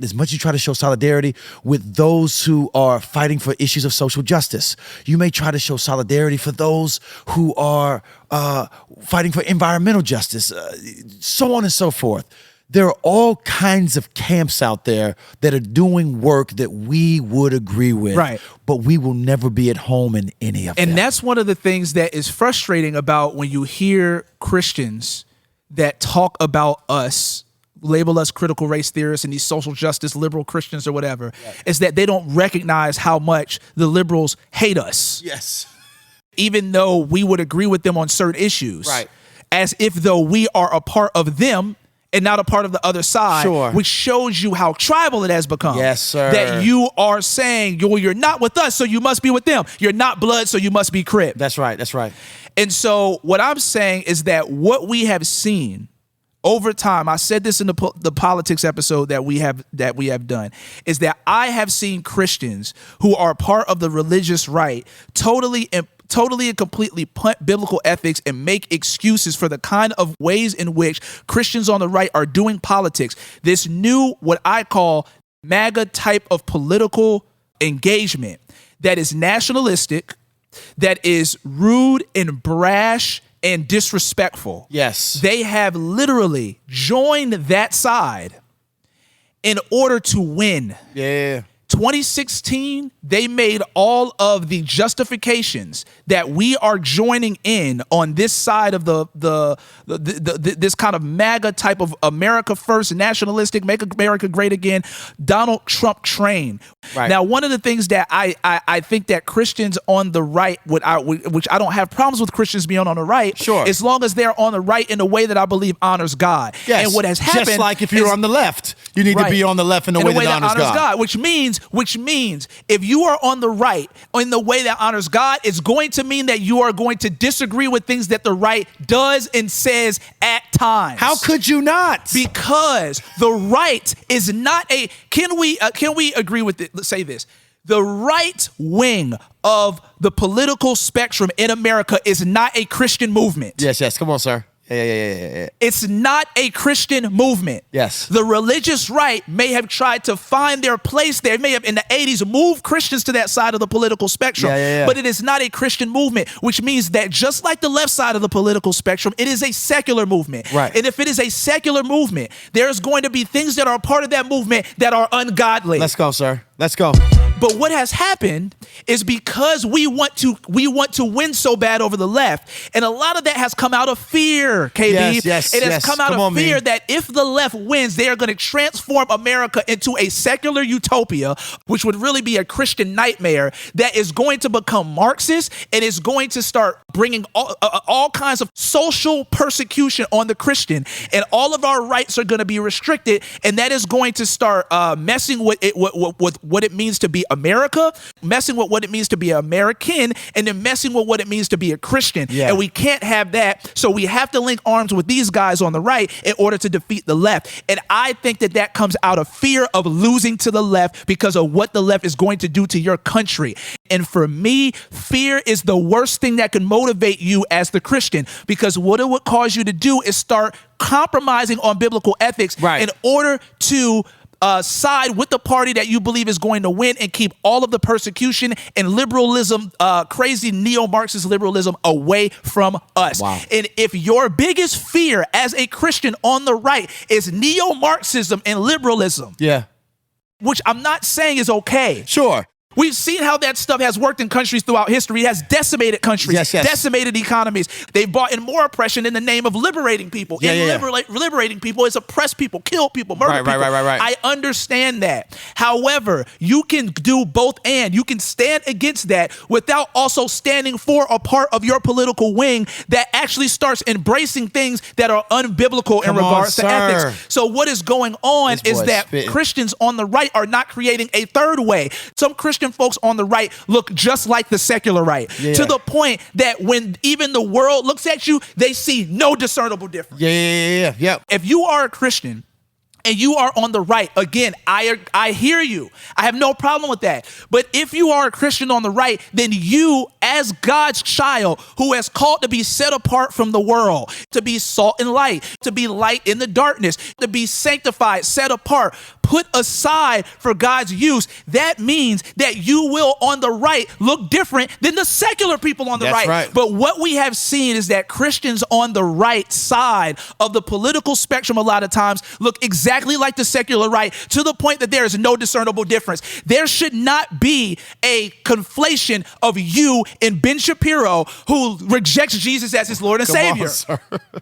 As much as you try to show solidarity with those who are fighting for issues of social justice, you may try to show solidarity for those who are fighting for environmental justice, so on and so forth. There are all kinds of camps out there that are doing work that we would agree with, right. But we will never be at home in any of them. And that's one of the things that is frustrating about when you hear Christians that talk about us, label us critical race theorists and these social justice liberal Christians or whatever, is that they don't recognize how much the liberals hate us. Yes. Even though we would agree with them on certain issues. Right. As if though we are a part of them and not a part of the other side, sure. Which shows you how tribal it has become. Yes, sir. That you are saying, you're not with us, so you must be with them. You're not blood, so you must be Crip. That's right. And so what I'm saying is that what we have seen over time, I said this in the politics episode that we have done, is that I have seen Christians who are part of the religious right totally and completely punt biblical ethics and make excuses for the kind of ways in which Christians on the right are doing politics. This new, what I call MAGA type of political engagement that is nationalistic, that is rude and brash and disrespectful. Yes. They have literally joined that side in order to win. Yeah. 2016, they made all of the justifications that we are joining in on this side of this kind of MAGA type of America first, nationalistic, make America great again, Donald Trump train. Right. Now, one of the things that I think that Christians on the right, which I don't have problems with Christians being on the right, sure, as long as they're on the right in a way that I believe honors God. Yes. And what has happened, just like if you're on the left, you need to be on the left in a way that honors God. Which means if you are on the right in the way that honors God, it's going to mean that you are going to disagree with things that the right does and says at times. How could you not? Because the right is not a. Can we agree with it? Let's say this. The right wing of the political spectrum in America is not a Christian movement. Yes. Come on, sir. Yeah. It's not a Christian movement. Yes. The religious right may have tried to find their place there. It may have, in the 80s, moved Christians to that side of the political spectrum. Yeah. But it is not a Christian movement, which means that just like the left side of the political spectrum, it is a secular movement. Right. And if it is a secular movement, there's going to be things that are a part of that movement that are ungodly. Let's go, sir. Let's go. But what has happened is because we want to win so bad over the left, and a lot of that has come out of fear, KB. It has come out of fear that if the left wins, they are going to transform America into a secular utopia, which would really be a Christian nightmare that is going to become Marxist and is going to start bringing all kinds of social persecution on the Christian, and all of our rights are going to be restricted, and that is going to start messing with what it means to be America, messing with what it means to be American, and then messing with what it means to be a Christian. Yeah. And we can't have that. So we have to link arms with these guys on the right in order to defeat the left. And I think that comes out of fear of losing to the left because of what the left is going to do to your country. And for me, fear is the worst thing that can motivate you as the Christian, because what it would cause you to do is start compromising on biblical ethics in order to side with the party that you believe is going to win and keep all of the persecution and liberalism, crazy neo-Marxist liberalism away from us. Wow. And if your biggest fear as a Christian on the right is neo-Marxism and liberalism, which I'm not saying is okay. Sure. We've seen how that stuff has worked in countries throughout history. It has decimated countries, decimated economies. They've brought in more oppression in the name of liberating people. Liberating people is oppress people, kill people, murder people. Right. I understand that. However, you can do both and. You can stand against that without also standing for a part of your political wing that actually starts embracing things that are unbiblical in regards to ethics. So what is going on is that Christians on the right are not creating a third way. Some Christian folks on the right look just like the secular right, to the point that when even the world looks at you, they see no discernible difference. If you are a Christian and you are on the right, again, I hear you. I have no problem with that. But if you are a Christian on the right, then you, as God's child who has called to be set apart from the world, to be salt and light, to be light in the darkness, to be sanctified, set apart, put aside for God's use, that means that you will on the right look different than the secular people on the right. But what we have seen is that Christians on the right side of the political spectrum a lot of times look exactly like the secular right, to the point that there is no discernible difference. There should not be a conflation of you and Ben Shapiro, who rejects Jesus as his Lord and Savior.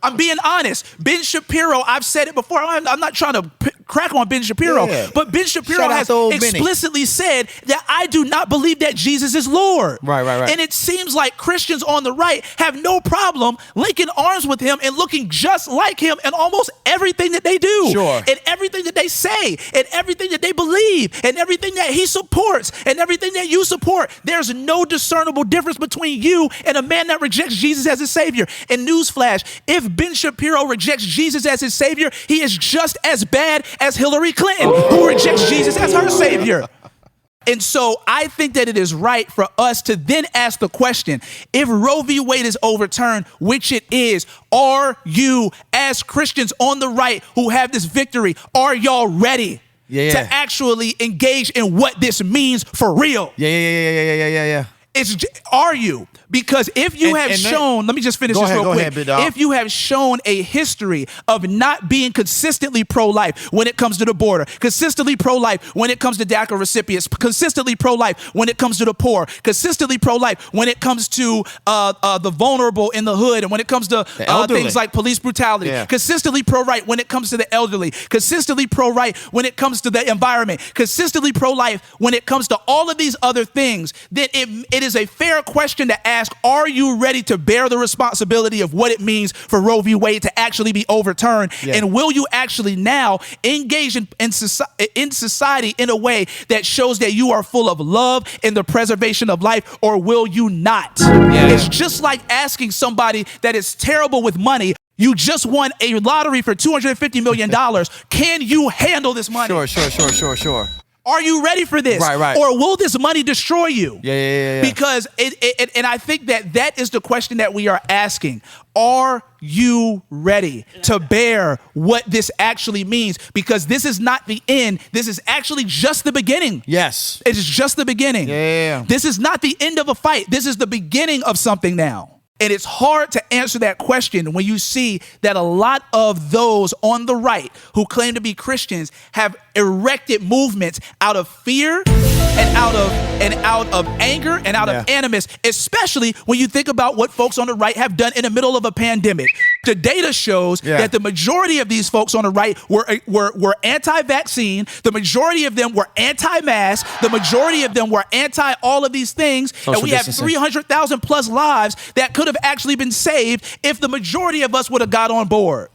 I'm being honest. Ben Shapiro, I've said it before, I'm not trying to crack on Ben Shapiro, but Ben Shapiro has explicitly said that I do not believe that Jesus is Lord. Right. And it seems like Christians on the right have no problem linking arms with him and looking just like him in almost everything that they do. And everything that they say, and everything that they believe, and everything that he supports, and everything that you support. There's no discernible difference between you and a man that rejects Jesus as his Savior. And newsflash, if Ben Shapiro rejects Jesus as his Savior, he is just as bad as Hillary Clinton, who rejects Jesus as her Savior. And so I think that it is right for us to then ask the question, if Roe v. Wade is overturned, which it is, are you, as Christians on the right who have this victory, are y'all ready to actually engage in what this means for real? Are you? Because if you have shown, let me just finish this real quick. If you have shown a history of not being consistently pro-life when it comes to the border, consistently pro-life when it comes to DACA recipients, consistently pro-life when it comes to the poor, consistently pro-life when it comes to the vulnerable in the hood, and when it comes to things like police brutality, consistently pro-right when it comes to the elderly, consistently pro-right when it comes to the environment, consistently pro-life when it comes to all of these other things, then it is a fair question to ask, are you ready to bear the responsibility of what it means for Roe v. Wade to actually be overturned? And will you actually now engage in society in a way that shows that you are full of love and the preservation of life, or will you not? It's just like asking somebody that is terrible with money, you just won a lottery for $250 million. Can you handle this money? Sure. Are you ready for this? Right. Or will this money destroy you? Because and I think that is the question that we are asking. Are you ready to bear what this actually means? Because this is not the end. This is actually just the beginning. Yes. It is just the beginning. This is not the end of a fight. This is the beginning of something now. And it's hard to answer that question when you see that a lot of those on the right who claim to be Christians have erected movements out of fear and out of anger and out of animus, especially when you think about what folks on the right have done in the middle of a pandemic. The data shows that the majority of these folks on the right were anti-vaccine. The majority of them were anti-mask. The majority of them were anti all of these things. And we have 300,000 plus lives that could have actually been saved if the majority of us would have got on board.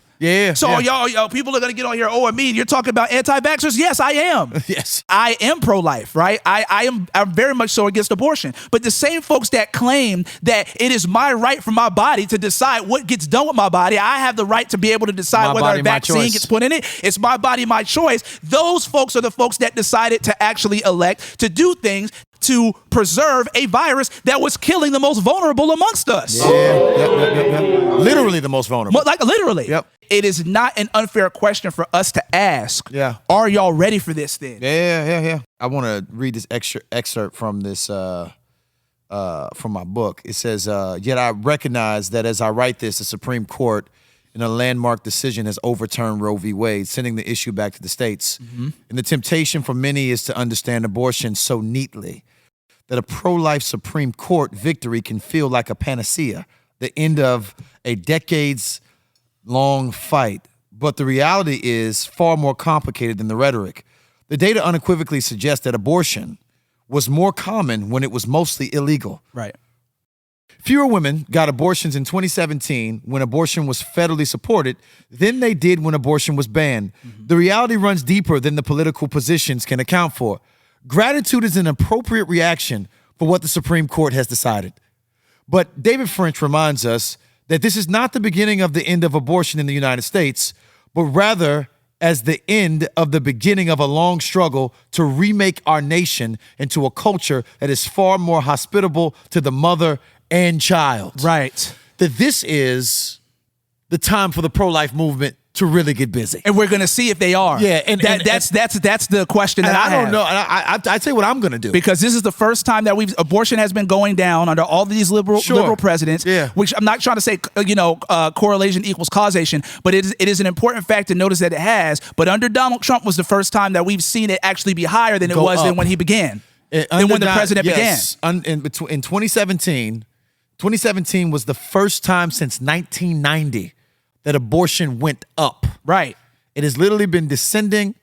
So y'all, people are gonna get on here. Oh, I mean, you're talking about anti-vaxxers? Yes, I am. Yes, I am pro-life, right? I'm very much so against abortion. But the same folks that claim that it is my right for my body to decide what gets done with my body, I have the right to be able to decide whether a vaccine gets put in it. It's my body, my choice. Those folks are the folks that decided to actually elect to do things to preserve a virus that was killing the most vulnerable amongst us. Literally the most vulnerable. Like literally. It is not an unfair question for us to ask. Are y'all ready for this then? I want to read this excerpt from this from my book. It says, yet I recognize that as I write this, the Supreme Court in a landmark decision has overturned Roe v. Wade, sending the issue back to the states. And the temptation for many is to understand abortion so neatly that a pro-life Supreme Court victory can feel like a panacea, the end of a decades-long fight. But the reality is far more complicated than the rhetoric. The data unequivocally suggests that abortion was more common when it was mostly illegal. Right. Fewer women got abortions in 2017 when abortion was federally supported than they did when abortion was banned. The reality runs deeper than the political positions can account for. Gratitude is an appropriate reaction for what the Supreme Court has decided. But David French reminds us that this is not the beginning of the end of abortion in the United States, but rather as the end of the beginning of a long struggle to remake our nation into a culture that is far more hospitable to the mother and child. Right. That this is the time for the pro-life movement to really get busy. And we're going to see if they are. That's the question that I have. Don't know. I tell you what I'm going to do. Because this is the first time that abortion has been going down under all these liberal presidents, which I'm not trying to say, correlation equals causation, but it is an important fact to notice that it has. But under Donald Trump was the first time that we've seen it actually be higher than it was than when he began. Than when the president began. In 2017 was the first time since 1990 that abortion went up. Right. It has literally been descending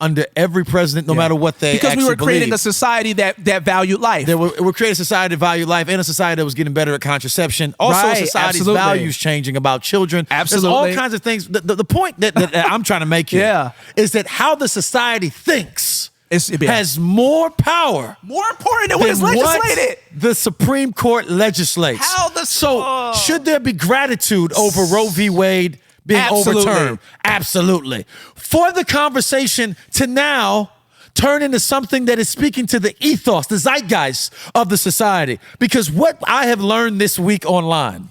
under every president, no matter what they because we were creating a society that valued life. We're creating a society that valued life and a society that was getting better at contraception. Also, a society's values changing about children. Absolutely. There's all kinds of things. The point that I'm trying to make here is that how the society thinks has more power. More important than what is legislated. The Supreme Court legislates. So should there be gratitude over Roe v. Wade being overturned? Absolutely. For the conversation to now turn into something that is speaking to the ethos, the zeitgeist of the society. Because what I have learned this week online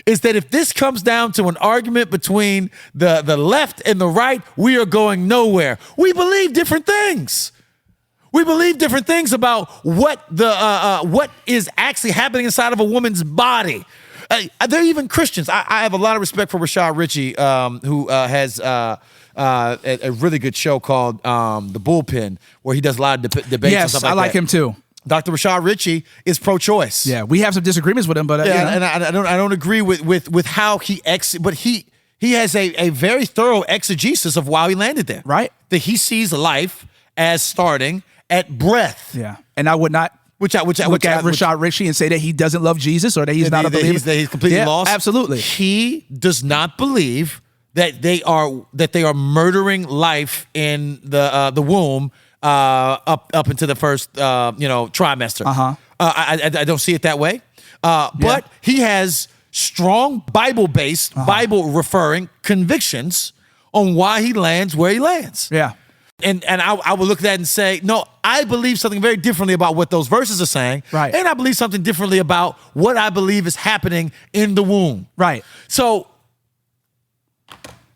is that if this comes down to an argument between the left and the right, we are going nowhere. We believe different things. We believe different things about what is actually happening inside of a woman's body. They're even Christians. I have a lot of respect for Rashad Ritchie, who has a really good show called The Bullpen, where he does a lot of debates and stuff like that. Yes, I like him too. Dr. Rashad Ritchie is pro-choice. Yeah, we have some disagreements with him, but and I don't agree with how he but he has a very thorough exegesis of why he landed there. Right. That he sees life as starting at breath. Yeah, and I would not look at Rashad Ritchie and say that he doesn't love Jesus or that he's not a believer. That he's completely lost. Absolutely. He does not believe that they are murdering life in the womb up into the first trimester. I don't see it that way. But he has strong Bible-based, Bible-referring convictions on why he lands where he lands. Yeah. And I would look at that and say, no, I believe something very differently about what those verses are saying. Right. And I believe something differently about what I believe is happening in the womb. Right. So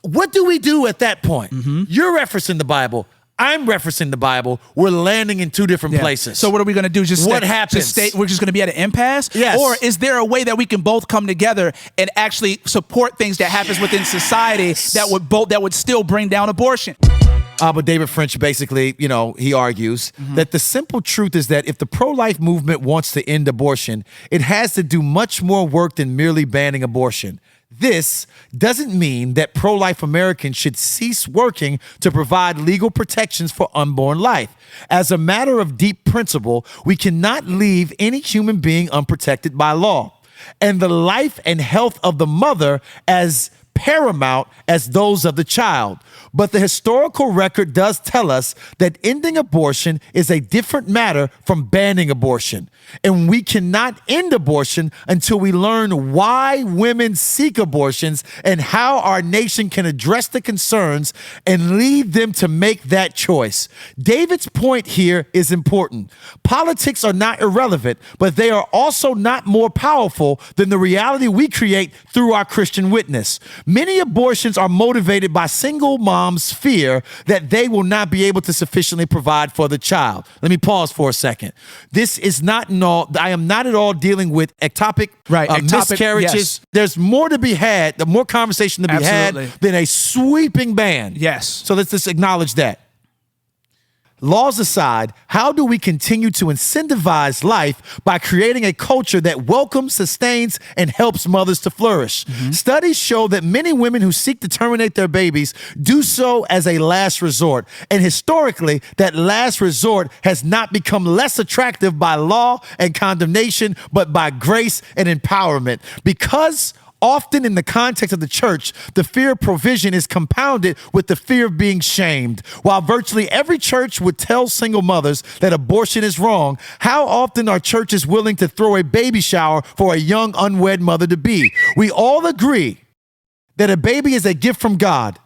what do we do at that point? You're referencing the Bible. I'm referencing the Bible. We're landing in two different places. So what are we going to do? What happens? We're just going to be at an impasse? Yes. Or is there a way that we can both come together and actually support things that happens within society that would still bring down abortion? But David French basically, he argues that the simple truth is that if the pro-life movement wants to end abortion, it has to do much more work than merely banning abortion. This doesn't mean that pro-life Americans should cease working to provide legal protections for unborn life. As a matter of deep principle, we cannot leave any human being unprotected by law, and the life and health of the mother as paramount as those of the child. But the historical record does tell us that ending abortion is a different matter from banning abortion. And we cannot end abortion until we learn why women seek abortions and how our nation can address the concerns and lead them to make that choice. David's point here is important. Politics are not irrelevant, but they are also not more powerful than the reality we create through our Christian witness. Many abortions are motivated by single mom's fear that they will not be able to sufficiently provide for the child. Let me pause for a second. This is not I am not at all dealing with ectopic miscarriages. Yes. There's more to be had, the more conversation to be had than a sweeping ban. Yes. So let's just acknowledge that. Laws aside, how do we continue to incentivize life by creating a culture that welcomes, sustains, and helps mothers to flourish? Studies show that many women who seek to terminate their babies do so as a last resort. And historically, that last resort has not become less attractive by law and condemnation, but by grace and empowerment. Because often in the context of the church, the fear of provision is compounded with the fear of being shamed. While virtually every church would tell single mothers that abortion is wrong, how often are churches willing to throw a baby shower for a young unwed mother-to-be? We all agree that a baby is a gift from God,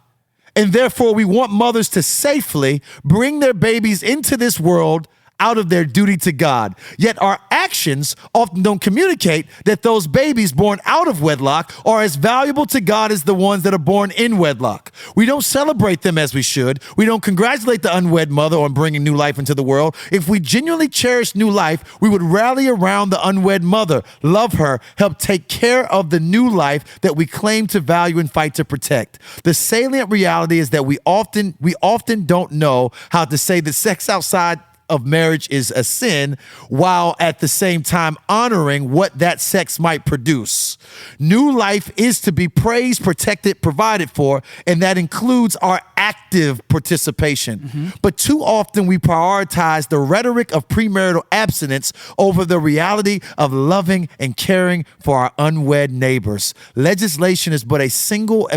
and therefore we want mothers to safely bring their babies into this world out of their duty to God. Yet our actions often don't communicate that those babies born out of wedlock are as valuable to God as the ones that are born in wedlock. We don't celebrate them as we should. We don't congratulate the unwed mother on bringing new life into the world. If we genuinely cherish new life, we would rally around the unwed mother, love her, help take care of the new life that we claim to value and fight to protect. The salient reality is that we often don't know how to say that sex outside of marriage is a sin, while at the same time honoring what that sex might produce. New life is to be praised, protected, provided for, and that includes our active participation. But too often we prioritize the rhetoric of premarital abstinence over the reality of loving and caring for our unwed neighbors. Legislation is but a single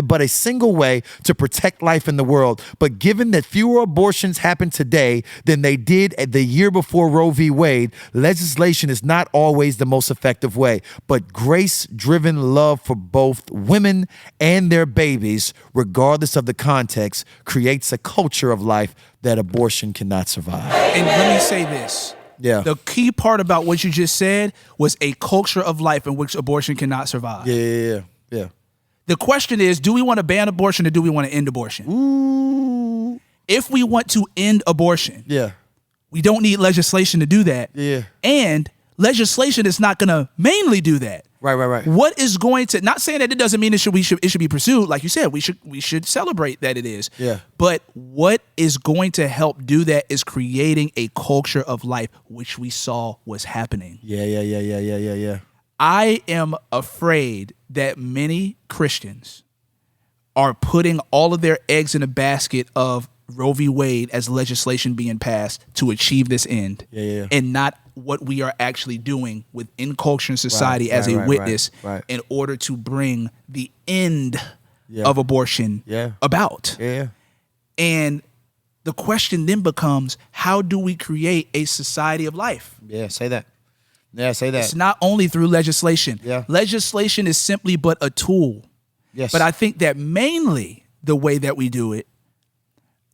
way to protect life in the world. But given that fewer abortions happen today than they did the year before Roe v. Wade, legislation is not always the most effective way. But grace-driven love for both women and their babies, regardless of the context, creates a culture of life that abortion cannot survive. And let me say this. Yeah. The key part about what you just said was a culture of life in which abortion cannot survive. Yeah. The question is, do we want to ban abortion or do we want to end abortion? Ooh. If we want to end abortion, Yeah. we don't need legislation to do that. Yeah. And legislation is not going to mainly do that. Right. What is going to, not saying that it doesn't mean it should be pursued. Like you said, we should celebrate that it is. Yeah. But what is going to help do that is creating a culture of life, which we saw was happening. Yeah. I am afraid that many Christians are putting all of their eggs in a basket of Roe v. Wade as legislation being passed to achieve this end, and not what we are actually doing within culture and society as a witness in order to bring the end of abortion about. And the question then becomes, how do we create a society of life? Say that. It's not only through legislation. Legislation is simply but a tool. But I think that mainly the way that we do it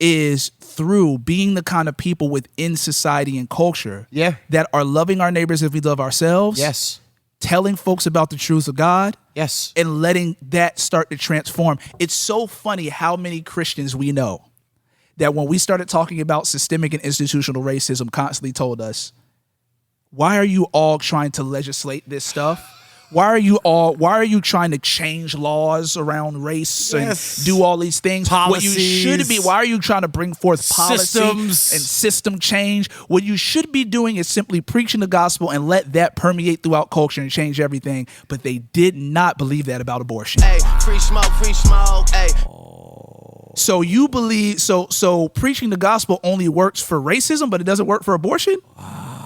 is through being the kind of people within society and culture that are loving our neighbors as we love ourselves, telling folks about the truth of God, and letting that start to transform. It's so funny how many Christians we know that when we started talking about systemic and institutional racism constantly told us, why are you all trying to legislate this stuff? Why are you trying to change laws around race and do all these things? Policies. What you should be, why are you trying to bring forth policy Systems. and system change? What you should be doing is simply preaching the gospel and let that permeate throughout culture and change everything. But they did not believe that about abortion. Hey, free smoke, hey. So you believe, so preaching the gospel only works for racism, but it doesn't work for abortion?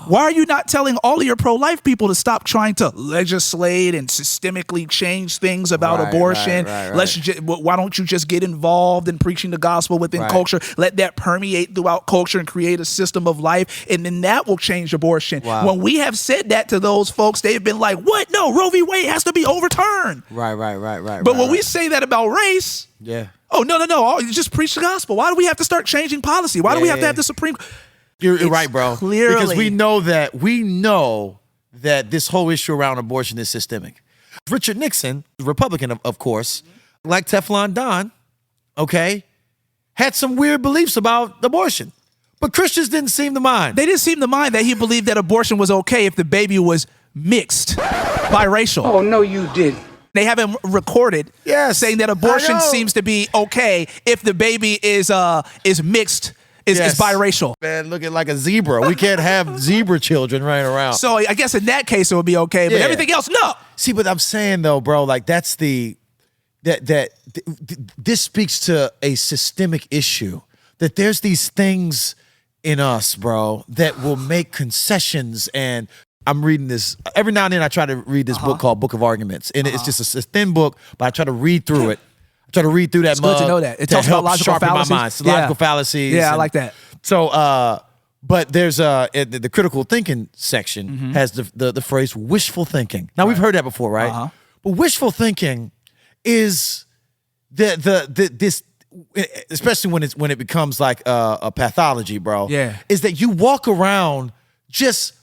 Why are you not telling all of your pro-life people to stop trying to legislate and systemically change things about abortion? Right. Why don't you just get involved in preaching the gospel within culture? Let that permeate throughout culture and create a system of life, and then that will change abortion. Wow. When we have said that to those folks, they've been like, what? No, Roe v. Wade has to be overturned. Right. But when we say that about race, yeah. oh, no, just preach the gospel. Why do we have to start changing policy? Why do we have to have the Supreme Court? You're right, bro. Clearly. Because we know that this whole issue around abortion is systemic. Richard Nixon, Republican, of course, like Teflon Don, okay, had some weird beliefs about abortion. But Christians didn't seem to mind. They didn't seem to mind that he believed that abortion was okay if the baby was mixed, biracial. Oh, no, you didn't. They haven't recorded saying that abortion seems to be okay if the baby is mixed. Is biracial. Man, looking like a zebra. We can't have zebra children running around. So I guess in that case it would be okay, but everything else, no. See, but I'm saying though, bro, like this speaks to a systemic issue. That there's these things in us, bro, that will make concessions. And I'm reading this every now and then. I try to read this book called Book of Arguments, and it's just a thin book, but I try to read through it. Try to read through that. It's good to know that. It talks about logical fallacies. My mind. Logical fallacies. Yeah, I like that. So, but there's the critical thinking section has the phrase wishful thinking. Now we've heard that before, right? But wishful thinking is this, especially when it becomes like a pathology, bro. Yeah, is that you walk around just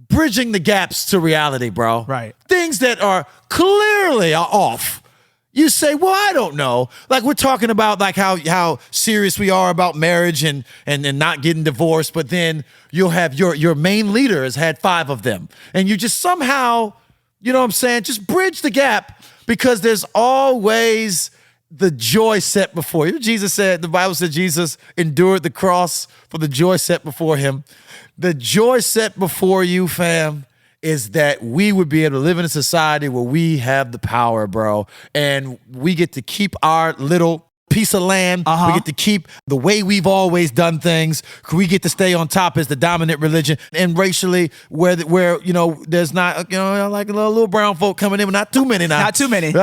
bridging the gaps to reality, bro. Right. Things that are clearly off. You say, well, I don't know. Like we're talking about like how serious we are about marriage and not getting divorced, but then you'll have your main leader has had 5 of them. And you just somehow, you know what I'm saying, just bridge the gap because there's always the joy set before you. The Bible said Jesus endured the cross for the joy set before him. The joy set before you, fam, is that we would be able to live in a society where we have the power, bro, and we get to keep our little piece of land. We get to keep the way we've always done things. We get to stay on top as the dominant religion, and racially, where there's not like a little brown folk coming in, but not too many now. Not too many.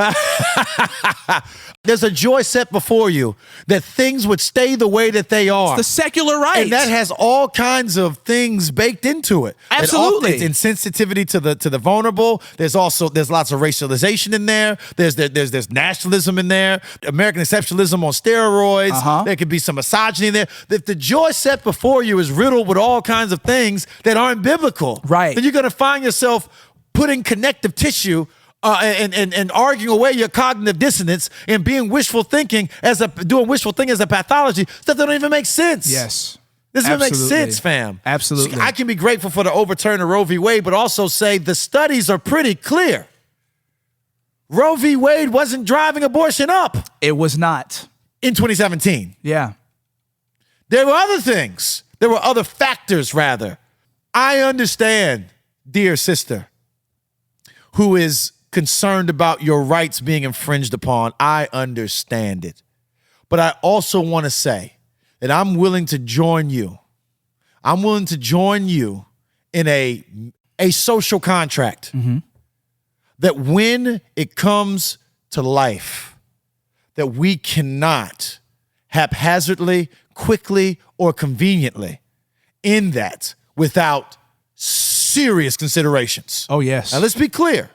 There's a joy set before you that things would stay the way that they are. It's the secular right. And that has all kinds of things baked into it. Absolutely. It's insensitivity to the vulnerable. There's lots of racialization in there. There's nationalism in there. American exceptionalism on steroids. There could be some misogyny in there. If the joy set before you is riddled with all kinds of things that aren't biblical, right, then you're going to find yourself putting connective tissue and arguing away your cognitive dissonance and doing wishful thinking as a pathology that don't even make sense. Yes. This doesn't make sense, fam. Absolutely. See, I can be grateful for the overturn of Roe v. Wade, but also say the studies are pretty clear. Roe v. Wade wasn't driving abortion up. It was not. In 2017. Yeah. There were other things. There were other factors, rather. I understand, dear sister, who is concerned about your rights being infringed upon. I understand it. But I also want to say that I'm willing to join you. I'm willing to join you in a social contract that when it comes to life, that we cannot haphazardly, quickly, or conveniently end that without serious considerations. Oh, yes. Now, let's be clear.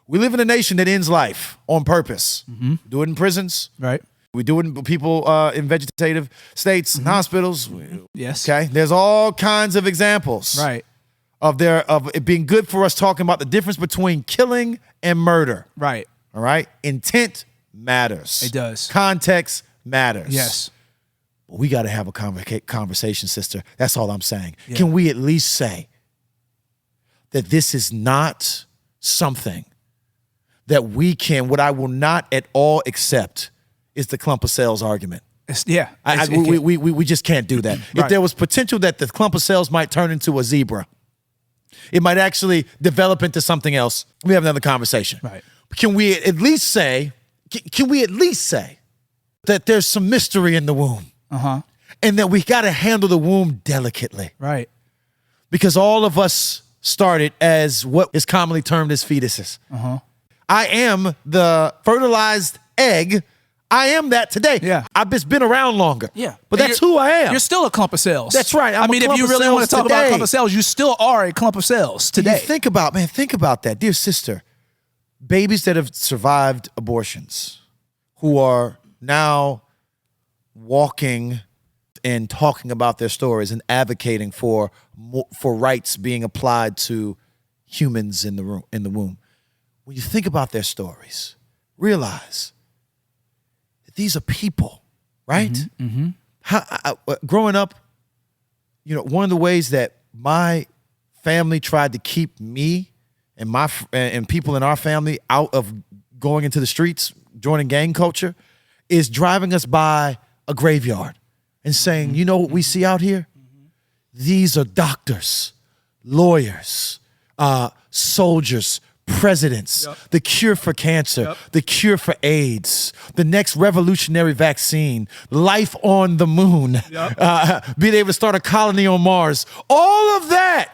We live in a nation that ends life on purpose. We do it in prisons. Right. We do it in people in vegetative states and hospitals. Yes. Okay. There's all kinds of examples. Right. Of it being good for us talking about the difference between killing and murder. Right. All right. Intent matters. It does. Context matters. Yes. We got to have a conversation, sister. That's all I'm saying. Yeah. Can we at least say that this is not something that we can, what I will not at all accept is the clump of cells argument. We just can't do that. Right. If there was potential that the clump of cells might turn into a zebra, it might actually develop into something else, we have another conversation. Right. Can we at least say that there's some mystery in the womb? And that we got to handle the womb delicately. Right. Because all of us started as what is commonly termed as fetuses. I am the fertilized egg. I am that today. Yeah. I've just been around longer. Yeah. But that's who I am. You're still a clump of cells. That's right. I mean, if you really want to talk about a clump of cells, you still are a clump of cells today. Think about that. Dear sister, babies that have survived abortions, who are now walking and talking about their stories and advocating for rights being applied to humans in the womb. When you think about their stories, realize that these are people, right? Growing up, one of the ways that my family tried to keep me and people in our family out of going into the streets, joining gang culture, is driving us by a graveyard and saying, you know what we see out here? These are doctors, lawyers, soldiers, presidents, the cure for cancer, the cure for AIDS, the next revolutionary vaccine, life on the moon, being able to start a colony on Mars. All of that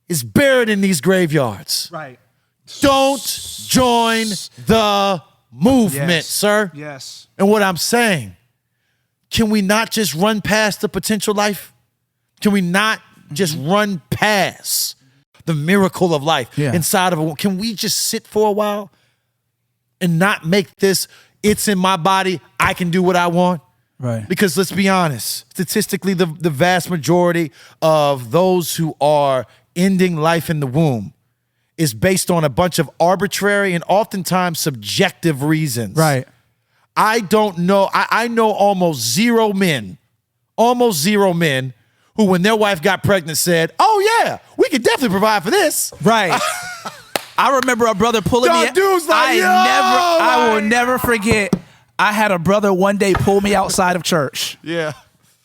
is buried in these graveyards. Right. Don't join the movement, sir. Yes. And what I'm saying, can we not just run past the potential life? Can we not just run past the miracle of life inside of a woman? Can we just sit for a while and not make this, it's in my body, I can do what I want? Right. Because let's be honest, statistically, the vast majority of those who are ending life in the womb is based on a bunch of arbitrary and oftentimes subjective reasons. Right. I don't know. I know almost zero men who, when their wife got pregnant, said, "Oh yeah, we could definitely provide for this." Right. I remember a brother pulling me. Dude's like, I will never forget. I had a brother one day pull me outside of church. Yeah.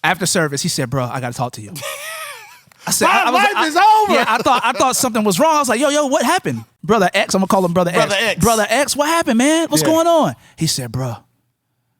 After service, he said, "Bro, I got to talk to you." I said, My life is over. Yeah, I thought something was wrong. I was like, yo, what happened? Brother X, I'm gonna call him Brother X. Brother X, what happened, man? What's going on? He said, "Bro,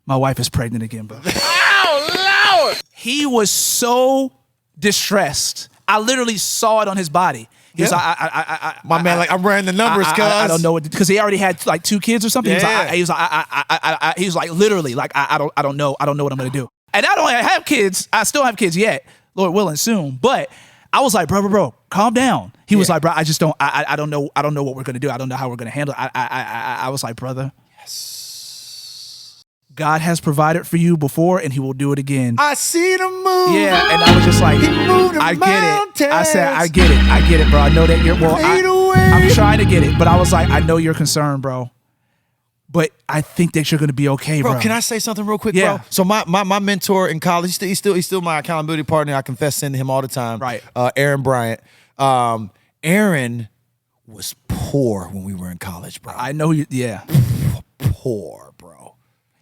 my wife is pregnant again, bro." Oh, Lord. He was so distressed. I literally saw it on his body. He was like, my man, like, I'm running the numbers, cuz. I don't know what, because he already had like 2 kids or something. Yeah. He was like, literally, like, I don't know what I'm gonna do. And I don't have kids. I still have kids yet, Lord willing, soon. But I was like, bro, calm down. He was like, bro, I just don't, I don't know what we're gonna do. I don't know how we're gonna handle it. I was like, brother, yes, God has provided for you before, and He will do it again. I see the move. Yeah, and I was just like, I get it. I said, I get it, bro. I know that you're, I'm trying to get it, but I was like, I know you're concerned, bro. But I think that you're gonna be okay, bro. Can I say something real quick, Yeah. bro? So my mentor in college, he's still my accountability partner. I confess sin to him all the time. Right. Aaron Bryant. Aaron was poor when we were in college, bro. I know you. Yeah. Poor, bro.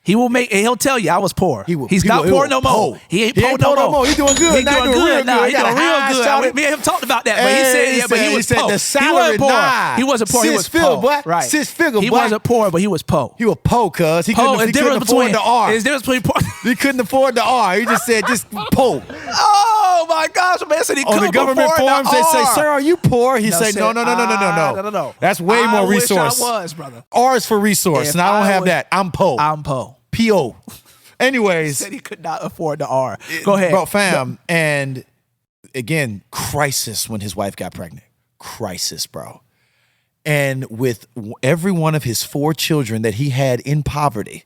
He'll tell you I was poor. He's not poor no more. He ain't poor no more. He doing good. He doing good now. He doing real good. Me and him talked about that, but he said he was poor. He wasn't poor. He wasn't poor. He was poor. Right. 6 figure, boy. He wasn't poor, but he was poor. He was poor, cuz. He couldn't afford the R. There's a difference between poor. He couldn't afford the R. He just said, just poor. Oh my gosh, man! Said he on the government forms, they say, "Sir, are you poor?" He said, "No. No. That's way more resource. I was, brother. R is for resource, and I don't have that. I'm poor. I'm poor. P.O. Anyways, said he could not afford the R. Go ahead, bro, fam. And again, crisis when his wife got pregnant. Crisis, bro. And with every one of his 4 children that he had in poverty,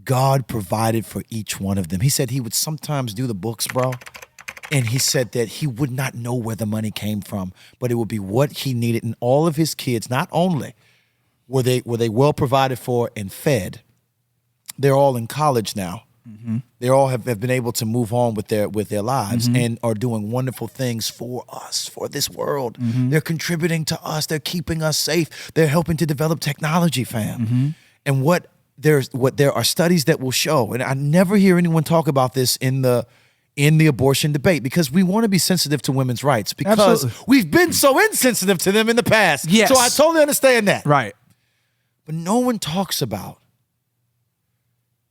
God provided for each one of them. He said he would sometimes do the books, bro. And he said that he would not know where the money came from, but it would be what he needed. And all of his kids, not only were they well provided for and fed, they're all in college now. They all have been able to move on with their lives and are doing wonderful things for us, for this world. They're contributing to us. They're keeping us safe. They're helping to develop technology, fam. And what there are studies that will show, and I never hear anyone talk about this in the abortion debate, because we want to be sensitive to women's rights, because we've been so insensitive to them in the past. Yes. So I totally understand that. Right. But no one talks about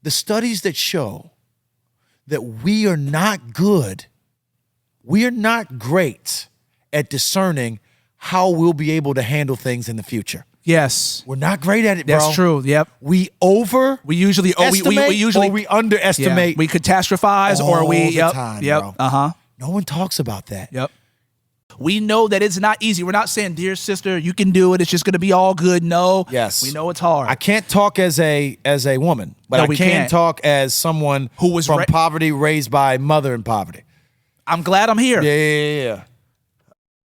the studies that show that we are not good, we are not great at discerning how we'll be able to handle things in the future. Yes. We're not great at it, bro. That's true. Yep. We usually we underestimate. Yeah. We catastrophize all or we the time, bro. No one talks about that. Yep. We know that it's not easy. We're not saying, dear sister, you can do it, it's just going to be all good. No. Yes. We know it's hard. I can't talk as a woman, but No, I we can can't. talk as someone Who was from poverty, raised by mother in poverty. I'm glad I'm here. Yeah.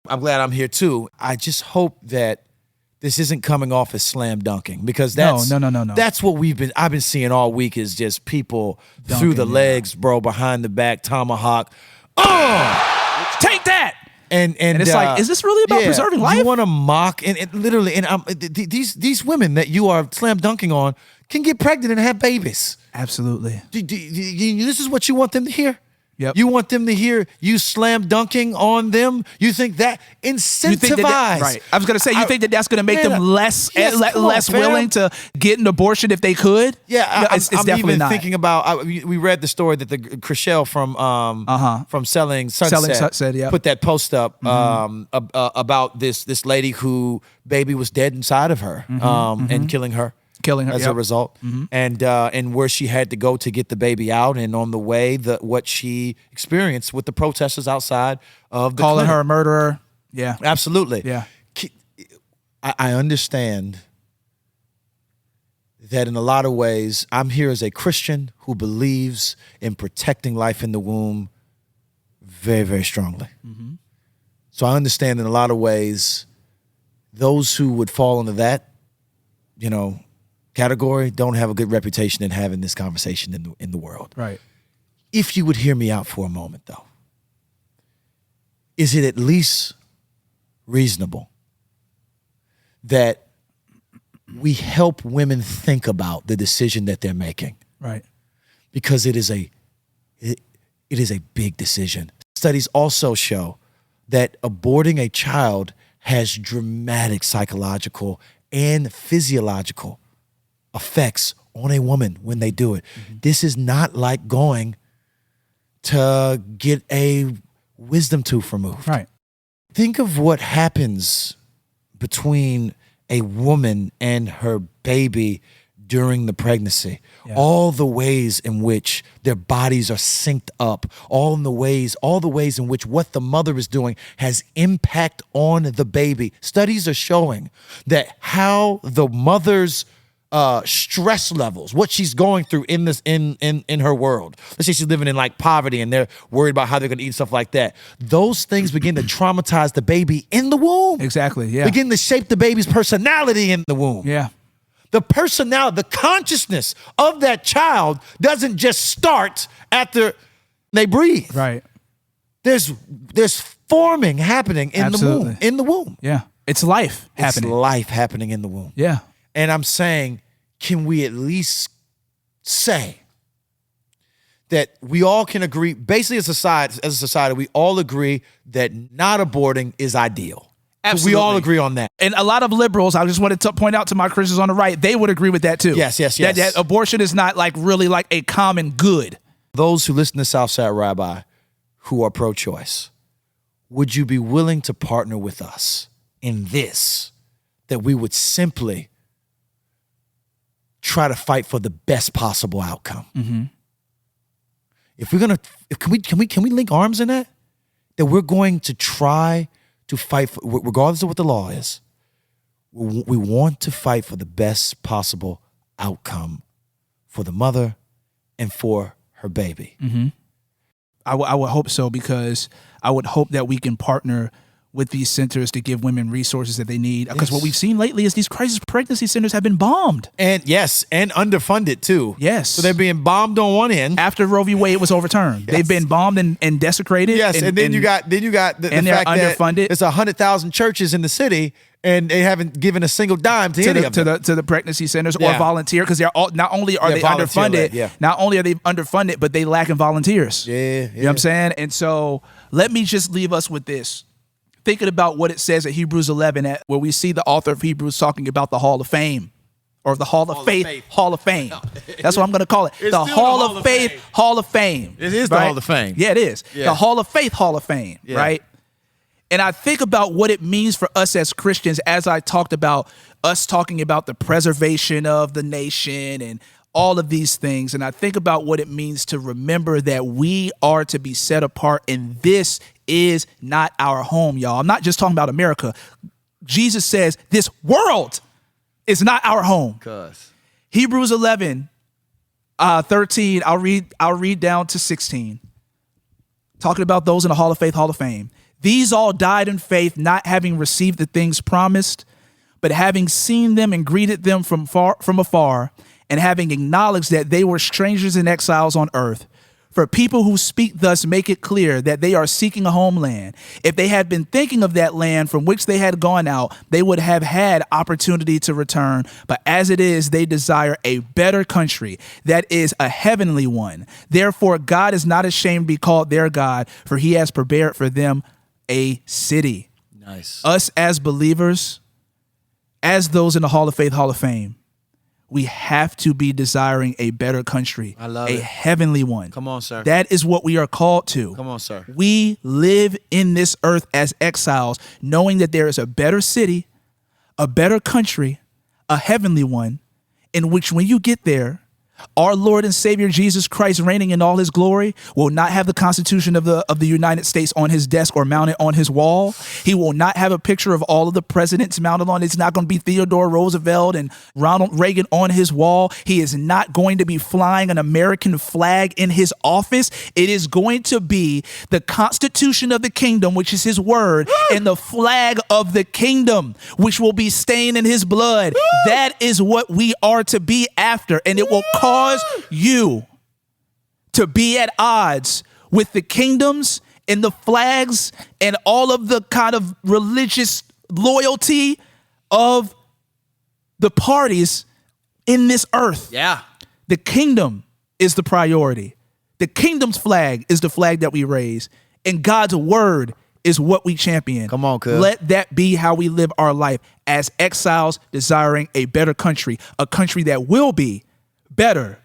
I'm glad I'm here too. I just hope that this isn't coming off as slam dunking, because that's No. That's what I've been seeing all week, is just people Dunking, through the legs, bro, behind the back, tomahawk. Take that. And it's like, is this really about preserving life? You want to mock and literally, and these women that you are slam dunking on can get pregnant and have babies. Absolutely. This is what you want them to hear. Yep. You want them to hear you slam dunking on them? You think that incentivize? Right. I was going to say, you think that that's going to make them less less willing to get an abortion if they could? Yeah, No, it's I'm definitely even not. thinking about. We read the story that the Chriselle from Selling Sunset, yeah. put that post up about this lady who baby was dead inside of her and killing her as a result, and where she had to go to get the baby out, and on the way, what she experienced with the protesters outside of the calling clinic. her a murderer. Yeah, Absolutely. yeah. I understand that in a lot of ways, I'm here as a Christian who believes in protecting life in the womb very, very strongly. So I understand in a lot of ways, those who would fall into that, category don't have a good reputation in having this conversation in the world. Right. If you would hear me out for a moment, though, is it at least reasonable that we help women think about the decision that they're making? Right. Because it is a big decision. Studies also show that aborting a child has dramatic psychological and physiological effects on a woman when they do it. This is not like going to get a wisdom tooth removed. Right. Think of what happens between a woman and her baby during the pregnancy. Yeah. All the ways in which their bodies are synced up, all the ways in which what the mother is doing has impact on the baby. Studies are showing that how the mother's stress levels, what she's going through in her world. Let's say she's living in like poverty and they're worried about how they're going to eat, stuff like that. Those things begin to traumatize the baby in the womb. Exactly. Yeah. Begin to shape the baby's personality in the womb. Yeah. The personality, the consciousness of that child doesn't just start after they breathe. Right. There's forming happening in Absolutely. the womb. In the womb. Yeah. It's life happening. It's life happening in the womb. Yeah. And I'm saying, can we at least say that we all can agree, basically as a society, we all agree that not aborting is ideal. Absolutely. We all agree on that. And a lot of liberals, I just wanted to point out to my Christians on the right, they would agree with that too. Yes. That abortion is not like really like a common good. Those who listen to Southside Rabbi who are pro-choice, would you be willing to partner with us in this, that we would simply try to fight for the best possible outcome? If we're gonna, can we link arms in that? That we're going to try to fight for, regardless of what the law is, we want to fight for the best possible outcome for the mother and for her baby. I would hope so, because I would hope that we can partner with these centers to give women resources that they need. Because what we've seen lately is these crisis pregnancy centers have been bombed. And and underfunded too. Yes. So they're being bombed on one end. After Roe v. Wade was overturned. They've been bombed and desecrated. Yes, and then you got the and they're fact underfunded. that there's 100,000 churches in the city and they haven't given a single dime to any of them. To the pregnancy centers or volunteer, because they're all not only are they underfunded, not only are they underfunded, but they lack in volunteers. Yeah. You know what I'm saying? And so let me just leave us with this. Thinking about what it says at Hebrews 11, where we see the author of Hebrews talking about the Hall of Fame, or the Hall of Faith Hall of Fame. That's what I'm going to call it. The Hall of Faith Hall of Fame. It is the Hall of Fame. Yeah, it is. The Hall of Faith Hall of Fame, right? And I think about what it means for us as Christians, as I talked about us talking about the preservation of the nation and all of these things. And I think about what it means to remember that we are to be set apart, and this is not our home, y'all. I'm not just talking about America. Jesus says this world is not our home. Hebrews 11, 13, I'll read down to 16. Talking about those in the Hall of Faith, Hall of Fame. These all died in faith, not having received the things promised, but having seen them and greeted them from afar, and having acknowledged that they were strangers and exiles on earth. For people who speak thus make it clear that they are seeking a homeland. If they had been thinking of that land from which they had gone out, they would have had opportunity to return. But as it is, they desire a better country, that is a heavenly one. Therefore, God is not ashamed to be called their God, for he has prepared for them a city. Nice. Us as believers, as those in the Hall of Faith, Hall of Fame, we have to be desiring a better country. I love a it. Heavenly one. Come on, sir. That is what we are called to. Come on, sir. We live in this earth as exiles, knowing that there is a better city, a better country, a heavenly one, in which when you get there, our Lord and Savior Jesus Christ, reigning in all his glory, will not have the Constitution of the United States on his desk or mounted on his wall. He will not have a picture of all of the presidents mounted on. It's not going to be Theodore Roosevelt and Ronald Reagan on his wall. He is not going to be flying an American flag in his office. It is going to be the Constitution of the kingdom, which is his word, and the flag of the kingdom, which will be stained in his blood. That is what we are to be after, and it will cause you to be at odds with the kingdoms and the flags and all of the kind of religious loyalty of the parties in this earth. Yeah. The kingdom is the priority. The kingdom's flag is the flag that we raise, and God's word is what we champion. Come on, cuz. Let that be how we live our life as exiles desiring a better country, a country that will be better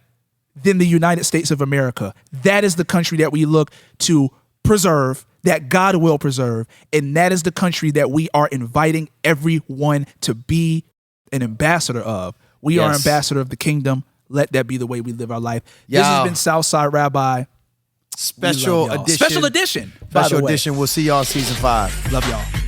than the United States of America. That is the country that we look to preserve, that God will preserve, and that is the country that we are inviting everyone to be an ambassador of. We are ambassador of the kingdom. Let that be the way we live our life. This has been Southside Rabbi. Special edition. Special edition. Special edition. We'll see y'all season 5. Love y'all.